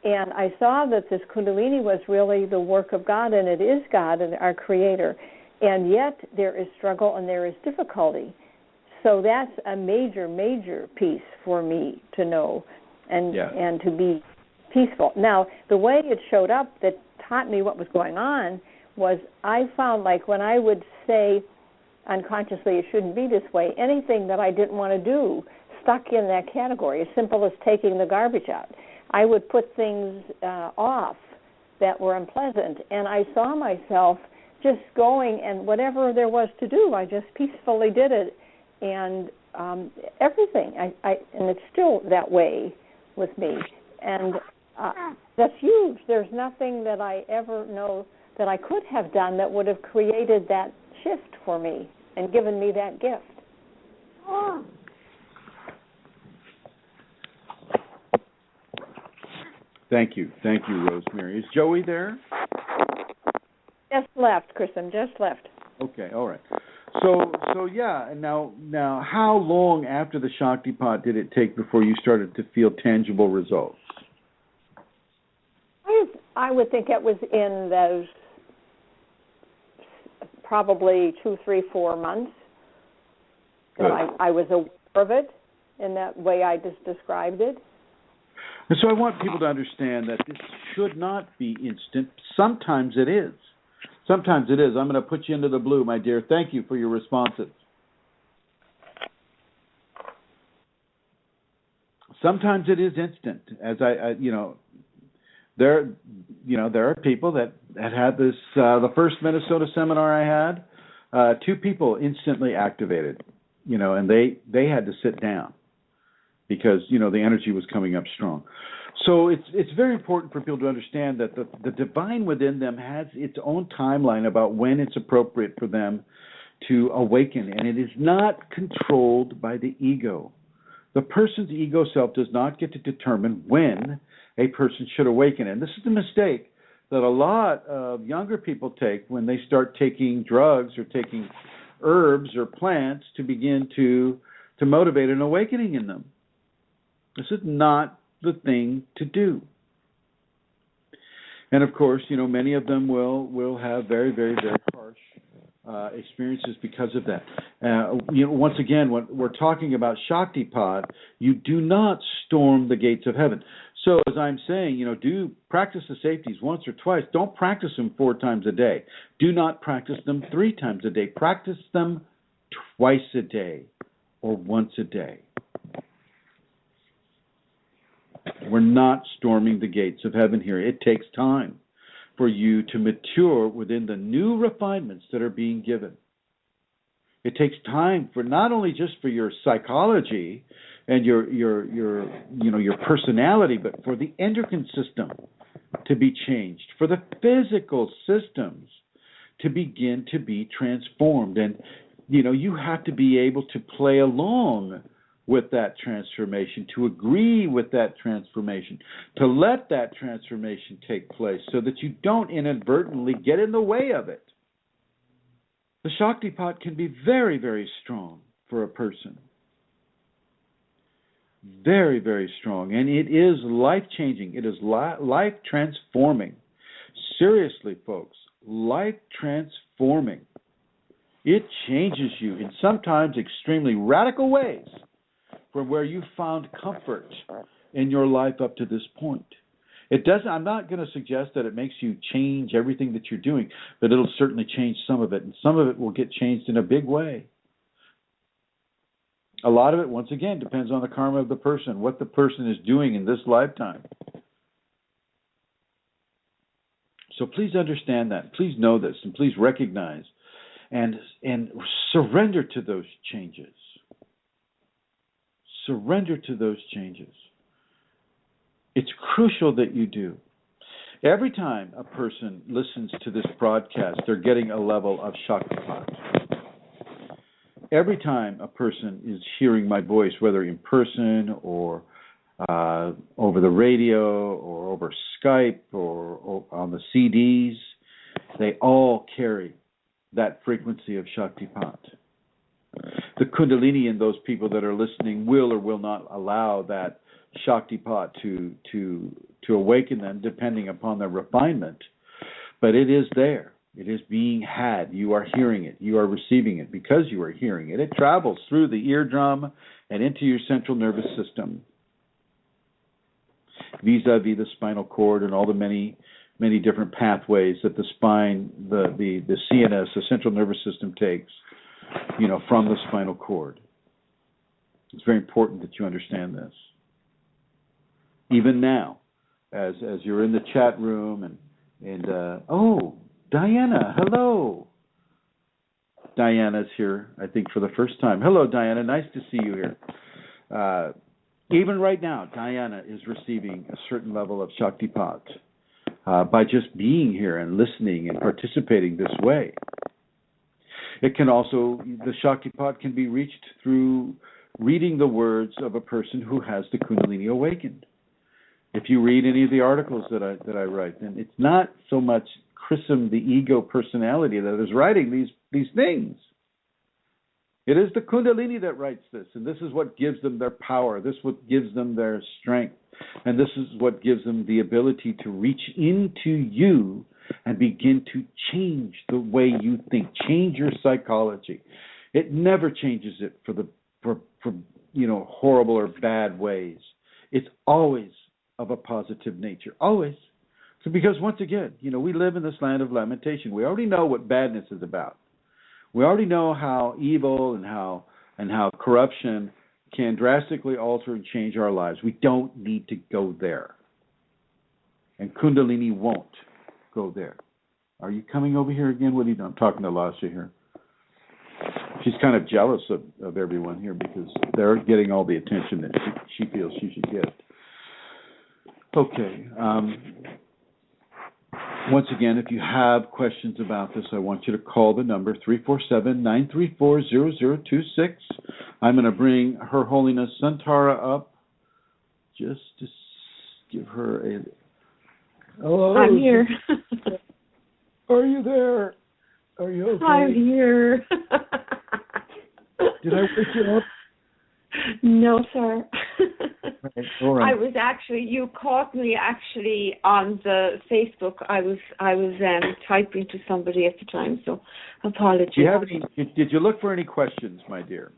And I saw that this Kundalini was really the work of God, and it is God and our Creator. And yet there is struggle and there is difficulty. So that's a major, major piece for me to know and to be peaceful. Now, the way it showed up that taught me what was going on was I found, like, when I would say unconsciously it shouldn't be this way, anything that I didn't want to do stuck in that category, as simple as taking the garbage out. I would put things off that were unpleasant, and I saw myself just going, and whatever there was to do, I just peacefully did it, and everything. And it's still that way with me, and that's huge. There's nothing that I ever know that I could have done that would have created that shift for me and given me that gift. Thank you, Rosemary. Is Joey there? Just left, Chrism. Just left. Okay, all right. So yeah. Now, how long after the Shaktipat did it take before you started to feel tangible results? I would think it was in those probably 2, 3, 4 months that I was aware of it in that way I just described it. And so I want people to understand that this should not be instant. Sometimes it is. I'm going to put you into the blue, my dear. Thank you for your responses. Sometimes it is instant. As there are people that had this. The first Minnesota seminar I had, 2 people instantly activated. And they had to sit down because the energy was coming up strong. So it's very important for people to understand that the divine within them has its own timeline about when it's appropriate for them to awaken, and it is not controlled by the ego. The person's ego self does not get to determine when a person should awaken, and this is the mistake that a lot of younger people take when they start taking drugs or taking herbs or plants to begin to motivate an awakening in them. This is not the thing to do. And of course, many of them will have very, very, very harsh experiences because of that. Once again, when we're talking about Shaktipat, you do not storm the gates of heaven. So as I'm saying, do practice the safeties once or twice. Don't practice them 4 times a day. Do not practice them 3 times a day. Practice them twice a day or once a day. We're not storming the gates of heaven here. It takes time for you to mature within the new refinements that are being given. It takes time for not only just for your psychology and your personality, but for the endocrine system to be changed, for the physical systems to begin to be transformed. And you have to be able to play along with that transformation, to agree with that transformation, to let that transformation take place so that you don't inadvertently get in the way of it. The Shaktipat can be very, very strong for a person. Very, very strong. And it is life-changing. It is life-transforming. Seriously, folks, life-transforming. It changes you in sometimes extremely radical ways from where you found comfort in your life up to this point. It doesn't. I'm not going to suggest that it makes you change everything that you're doing, but it'll certainly change some of it, and some of it will get changed in a big way. A lot of it, once again, depends on the karma of the person, what the person is doing in this lifetime. So please understand that. Please know this, and please recognize and surrender to those changes. Surrender to those changes. It's crucial that you do. Every time a person listens to this broadcast, they're getting a level of Shaktipat. Every time a person is hearing my voice, whether in person or over the radio or over Skype or on the CDs, they all carry that frequency of Shaktipat. The Kundalini in those people that are listening will or will not allow that Shaktipat to awaken them depending upon their refinement. But it is there. It is being had. You are hearing it. You are receiving it. Because you are hearing it, it travels through the eardrum and into your central nervous system, vis-a-vis the spinal cord and all the many different pathways that the spine, the CNS, the central nervous system takes, from the spinal cord. It's very important that you understand this. Even now, as you're in the chat room and Diana, hello. Diana's here, I think, for the first time. Hello, Diana. Nice to see you here. Even right now, Diana is receiving a certain level of Shaktipat by just being here and listening and participating this way. It can also, the Shaktipat can be reached through reading the words of a person who has the Kundalini awakened. If you read any of the articles that I write, then it's not so much Chrism, the ego personality, that is writing these things. It is the Kundalini that writes this, and this is what gives them their power. This is what gives them their strength, and this is what gives them the ability to reach into you and begin to change the way you think, change your psychology. It never changes it for horrible or bad ways. It's always of a positive nature, always. So because once again, we live in this land of lamentation. We already know what badness is about. We already know how evil and how corruption can drastically alter and change our lives. We don't need to go there. And Kundalini won't go there. Are you coming over here again? What are you doing? I'm talking to Lasha here. She's kind of jealous of everyone here because they're getting all the attention that she feels she should get. Okay. Once again, if you have questions about this, I want you to call the number 347-934-0026. I'm going to bring Her Holiness Santara up just to give her a... Hello. I'm here. Are you there? Are you okay? I'm here. Did I wake you up? No, sir. All right. You caught me actually on the Facebook. I was typing to somebody at the time, so apologies. Do you have any? Did you look for any questions, my dear?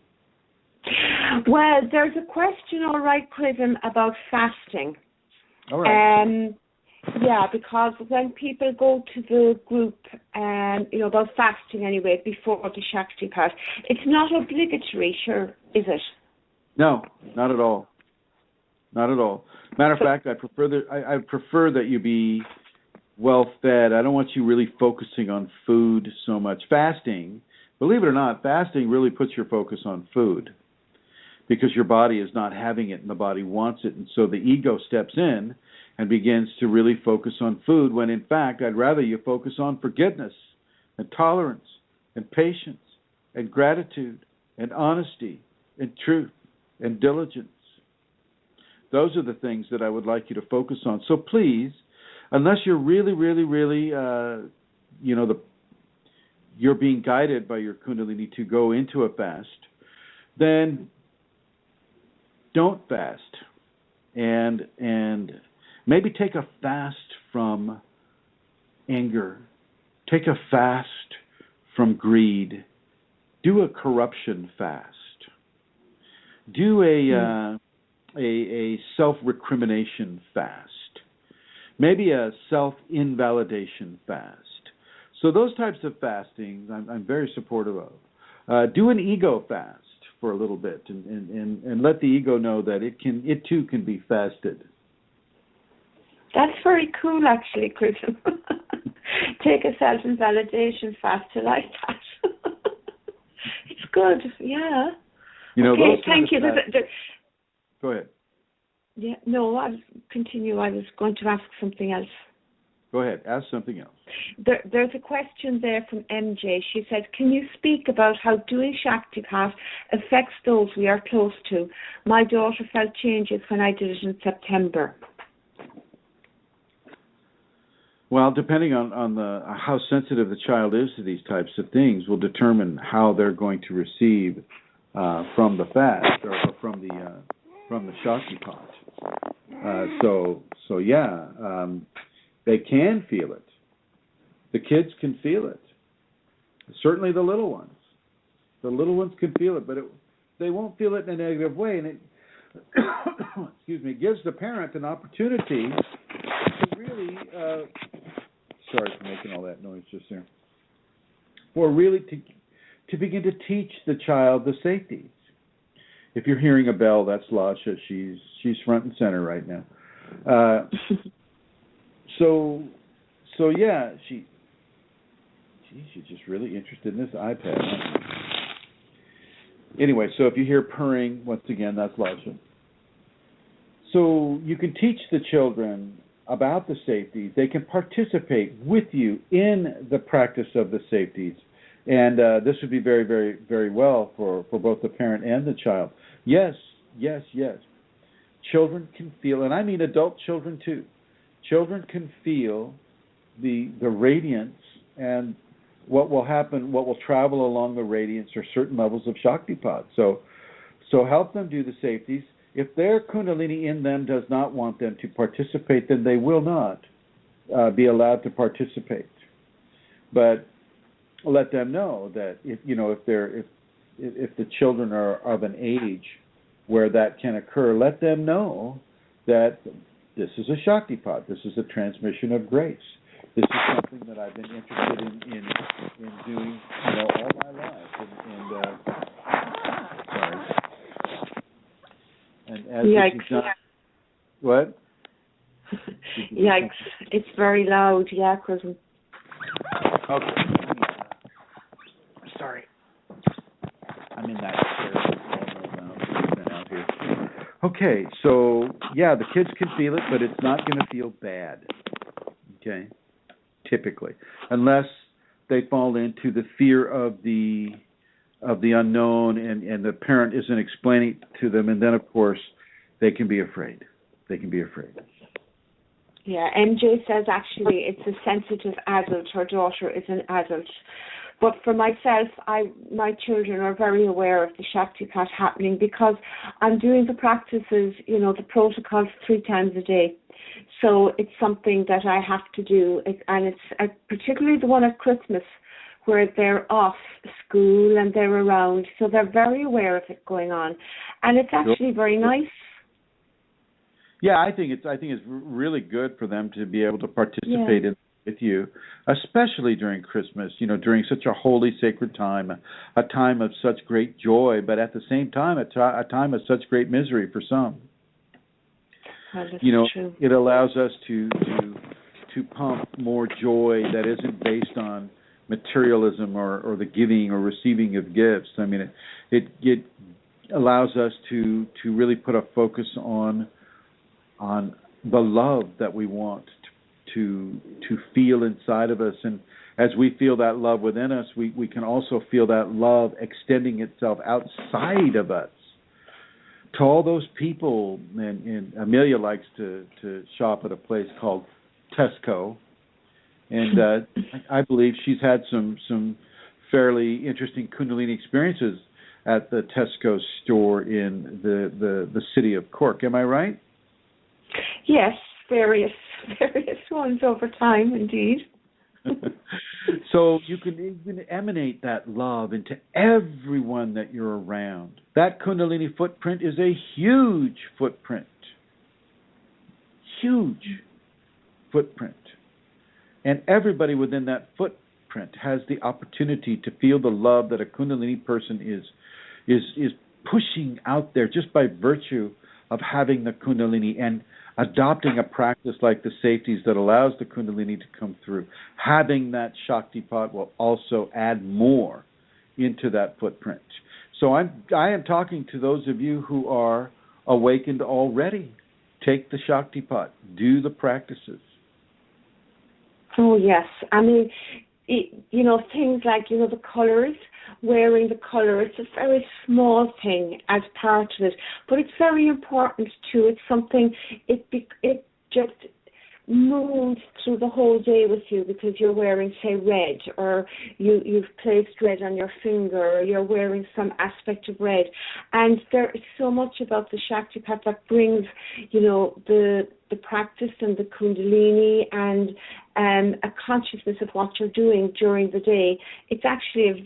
Well, there's a question, all right, Chrism, about fasting. All right. Yeah, because when people go to the group, about fasting anyway, before the Shaktipat, it's not obligatory, sure, is it? No, not at all. Not at all. Matter of fact, I prefer that you be well fed. I don't want you really focusing on food so much. Fasting, believe it or not, fasting really puts your focus on food because your body is not having it and the body wants it. And so the ego steps in and begins to really focus on food when in fact I'd rather you focus on forgiveness and tolerance and patience and gratitude and honesty and truth and diligence. Those are the things that I would like you to focus on. So please, unless you're really, really, really, you're being guided by your Kundalini to go into a fast, then don't fast. And maybe take a fast from anger. Take a fast from greed. Do a corruption fast. Do a self-recrimination fast. Maybe a self-invalidation fast. So those types of fastings I'm very supportive of. Do an ego fast for a little bit and let the ego know that it too can be fasted. That's very cool, actually, Chrism. Take a self-invalidation fast. I like that. It's good, yeah. Okay, thank you. Go ahead. Yeah, no, I'll continue. I was going to ask something else. Go ahead, ask something else. There's a question there from MJ. She said, can you speak about how doing Shaktipat affects those we are close to? My daughter felt changes when I did it in September. Well, depending on how sensitive the child is to these types of things will determine how they're going to receive from the fast or from the Shaktipat. They can feel it. The kids can feel it. Certainly the little ones. The little ones can feel it, but they won't feel it in a negative way. And it, gives the parent an opportunity to really, sorry for making all that noise just there, for really to begin to teach the child the safeties. If you're hearing a bell, that's Lasha. She's front and center right now. Geez, you're just really interested in this iPad, aren't you? Anyway, so if you hear purring, once again, that's Lasha. So you can teach the children about the safeties. They can participate with you in the practice of the safeties. And this would be very, very, very well for both the parent and the child. Yes, yes, yes. Children can feel, and I mean adult children too. Children can feel the radiance, and what will happen, what will travel along the radiance are certain levels of Shaktipat. So help them do the safeties. If their Kundalini in them does not want them to participate, then they will not be allowed to participate. But let them know that if the children are of an age where that can occur, let them know that this is a Shaktipat. This is a transmission of grace. This is something that I've been interested in doing, all my life. Sorry. And as Yikes. this is not, what? Yikes. It's very loud, yeah, Chrism. Okay. Sorry. I'm in that chair out here. Okay, so yeah, the kids can feel it, but it's not going to feel bad. Okay, typically, unless they fall into the fear of the unknown, and the parent isn't explaining it to them, and then of course they can be afraid. Yeah, MJ says actually it's a sensitive adult. Her daughter is an adult. But for myself, my children are very aware of the Shaktipat happening because I'm doing the practices, the protocols 3 times a day. So it's something that I have to do. And it's particularly the one at Christmas where they're off school and they're around. So they're very aware of it going on. And it's actually very nice. Yeah, I think it's really good for them to be able to participate in with you, especially during Christmas, during such a holy, sacred time, a time of such great joy, but at the same time, a time of such great misery for some. True. It allows us to pump more joy that isn't based on materialism or the giving or receiving of gifts. I mean, it allows us to really put a focus on the love that we want to feel inside of us, and as we feel that love within us, we can also feel that love extending itself outside of us to all those people. And Amelia likes to shop at a place called Tesco, and I believe she's had some fairly interesting Kundalini experiences at the Tesco store in the city of Cork. Am I right? Yes, various ones over time, indeed. So you can even emanate that love into everyone that you're around. That Kundalini footprint is a huge footprint. Huge footprint. And everybody within that footprint has the opportunity to feel the love that a Kundalini person is pushing out there just by virtue of having the Kundalini and adopting a practice like the safeties that allows the Kundalini to come through. Having that Shaktipat will also add more into that footprint. So I am talking to those of you who are awakened already. Take the Shaktipat. Do the practices. Oh, yes. I mean, things like, the colors, wearing the color, it's a very small thing as part of it, but it's very important too. It's something, it just moves through the whole day with you because you're wearing, say, red, or you've placed red on your finger, or you're wearing some aspect of red. And there is so much about the Shaktipat that brings, the practice and the Kundalini and a consciousness of what you're doing during the day. It's actually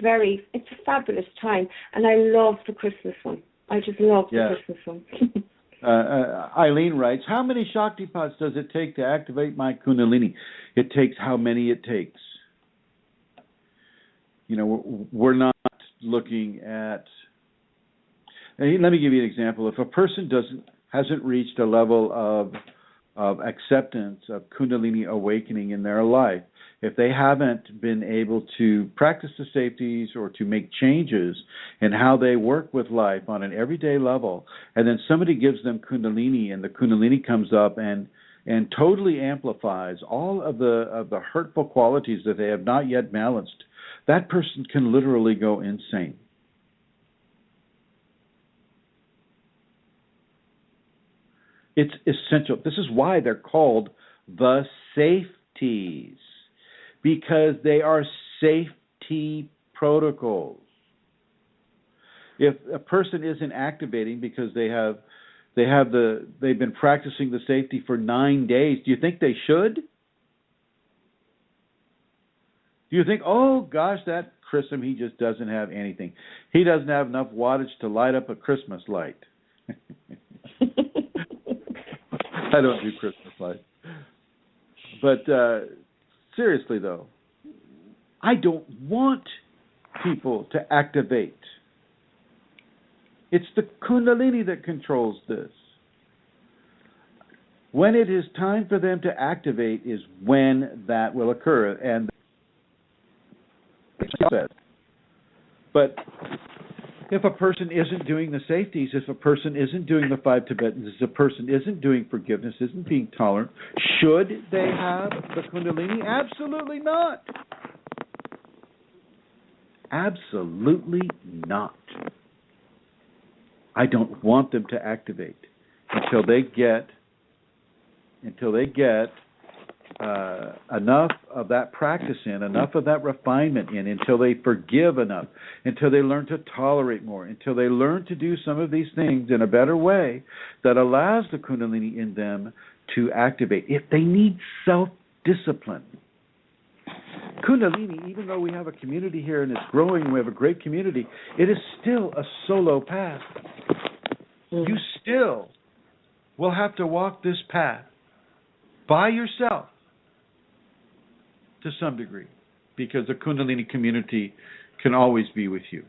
it's a fabulous time. And I love the Christmas one. I just love the Christmas one. Eileen writes, how many Shaktipats does it take to activate my Kundalini? It takes how many it takes. We're not looking at... Let me give you an example. If a person hasn't reached a level of acceptance of Kundalini awakening in their life, if they haven't been able to practice the safeties or to make changes in how they work with life on an everyday level, and then somebody gives them Kundalini, and the Kundalini comes up and totally amplifies all of the hurtful qualities that they have not yet balanced, that person can literally go insane. It's essential. This is why they're called the safeties, because they are safety protocols. If a person isn't activating because they've been practicing the safety for 9 days, do you think they should? Do you think, oh gosh, that Chrism, he just doesn't have anything. He doesn't have enough wattage to light up a Christmas light. I don't do Christmas lights. But seriously, though, I don't want people to activate. It's the Kundalini that controls this. When it is time for them to activate is when that will occur. And but if a person isn't doing the safeties, if a person isn't doing the 5 Tibetans, if a person isn't doing forgiveness, isn't being tolerant, should they have the Kundalini? Absolutely not. Absolutely not. I don't want them to activate until they get enough of that practice in, enough of that refinement in, until they forgive enough, until they learn to tolerate more, until they learn to do some of these things in a better way that allows the Kundalini in them to activate. If they need self-discipline. Kundalini, even though we have a community here and it's growing, we have a great community, it is still a solo path. You still will have to walk this path by yourself to some degree, because the Kundalini community can always be with you.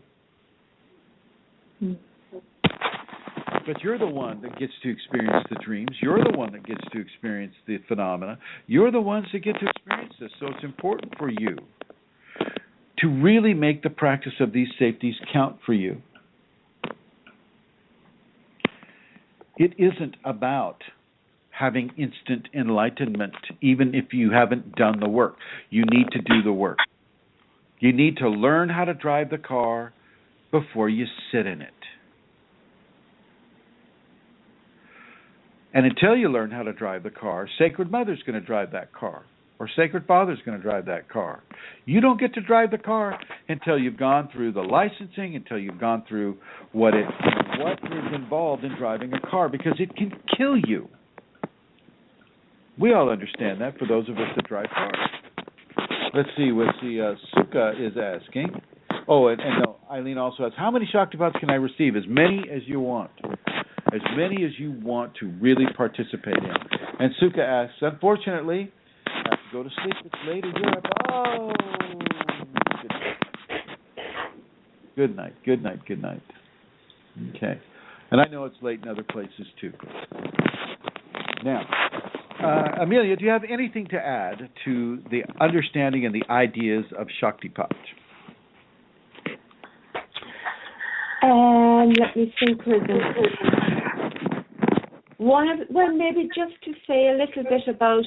But you're the one that gets to experience the dreams. You're the one that gets to experience the phenomena. You're the ones that get to experience this. So it's important for you to really make the practice of these safeties count for you. It isn't about having instant enlightenment, even if you haven't done the work. You need to do the work. You need to learn how to drive the car before you sit in it. And until you learn how to drive the car, Sacred Mother's going to drive that car, or Sacred Father's going to drive that car. You don't get to drive the car until you've gone through the licensing, until you've gone through what is involved in driving a car, because it can kill you. We all understand that, for those of us that drive cars. Let's see what the Sukha is asking. Oh, and no, Eileen also asks, how many Shaktipats can I receive? As many as you want. As many as you want to really participate in. And Sukha asks, unfortunately, I have to go to sleep. It's late in Europe. Oh! Good night, good night, good night. Okay. And I know it's late in other places, too. Now, Amelia, do you have anything to add to the understanding and the ideas of Shaktipat? Let me think. Maybe just to say a little bit about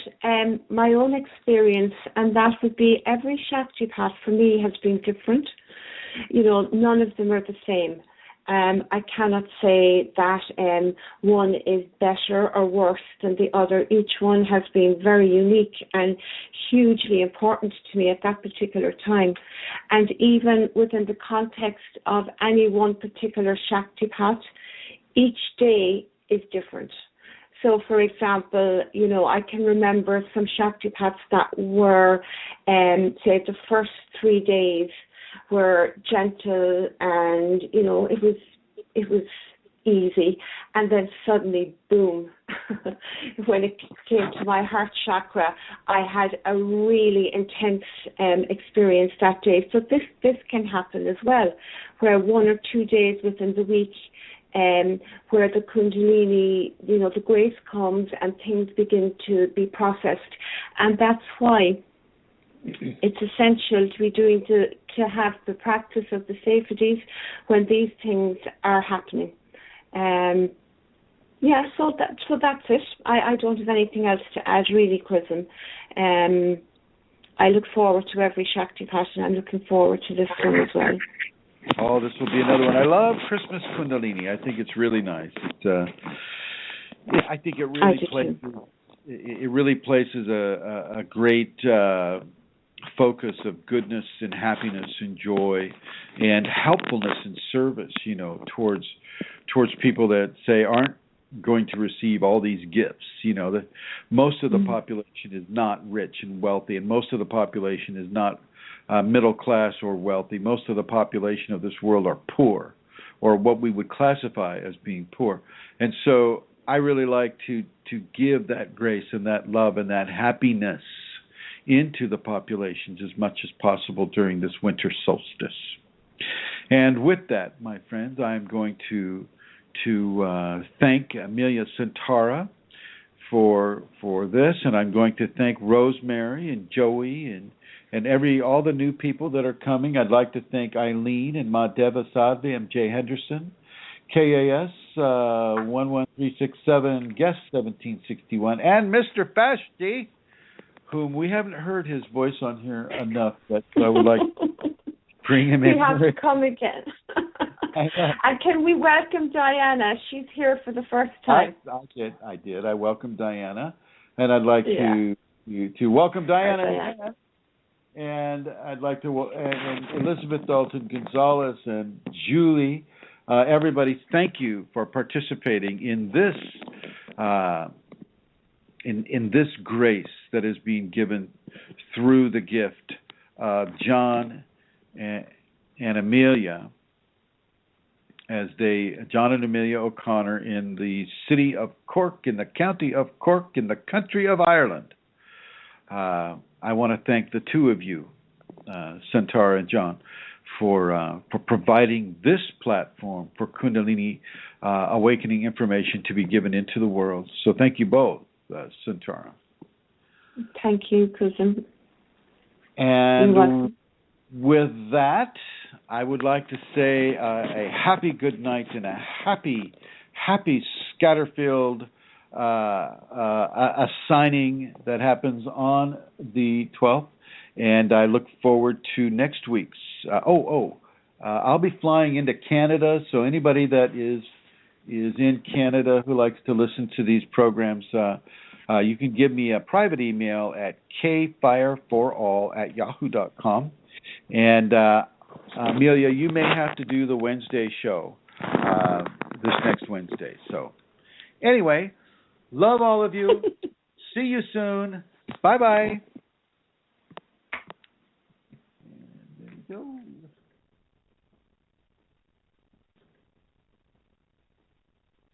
my own experience, and that would be every Shaktipat for me has been different. You know, none of them are the same. I cannot say that one is better or worse than the other. Each one has been very unique and hugely important to me at that particular time. And even within the context of any one particular Shaktipat, each day is different. So, for example, you know, I can remember some Shaktipats that were, say, the first 3 days were gentle, and you know it was easy, and then suddenly boom, when it came to my heart chakra, I had a really intense experience that day. So this can happen as well, where 1 or 2 days within the week, where the Kundalini, you know, the grace comes and things begin to be processed. And that's why it's essential to be doing to have the practice of the safeties when these things are happening. So that's it. I don't have anything else to add really, Chrism. I look forward to every Shaktipat, and I'm looking forward to this one as well. Oh, this will be another one. I love Christmas Kundalini. I think it's really nice. I think it really places a great focus of goodness and happiness and joy and helpfulness and service, towards people that say aren't going to receive all these gifts. Most of the population is not rich and wealthy, and most of the population is not middle class or wealthy. Most of the population of this world are poor, or what we would classify as being poor. And so I really like to give that grace and that love and that happiness into the populations as much as possible during this winter solstice. And with that, my friends, I'm going to thank Amelia Centara for this, and I'm going to thank Rosemary and Joey and all the new people that are coming. I'd like to thank Eileen and Madeva Sadvi, MJ Henderson, KAS 11367, guest 1761, and Mr. Fashti, whom we haven't heard his voice on here enough, but I would like to bring him in. We have to come again. And can we welcome Diana? She's here for the first time. I did. I welcomed Diana, and I'd like to welcome Diana again. And I'd like to and Elizabeth Dalton Gonzalez and Julie. Everybody, thank you for participating in this in this grace that is being given through the gift of John and Amelia, John and Amelia O'Connor in the city of Cork, in the county of Cork, in the country of Ireland. I want to thank the two of you, Centara and John, for providing this platform for Kundalini Awakening information to be given into the world. So thank you both, Centara. Thank you, Chrism. And with that, I would like to say a happy good night and a happy Scatterfield a signing that happens on the 12th, and I look forward to next week's. I'll be flying into Canada, so anybody that is in Canada who likes to listen to these programs, you can give me a private email at kfireforall@yahoo.com. And Amelia, you may have to do the Wednesday show this next Wednesday. So anyway, love all of you. See you soon. Bye-bye. And there you go.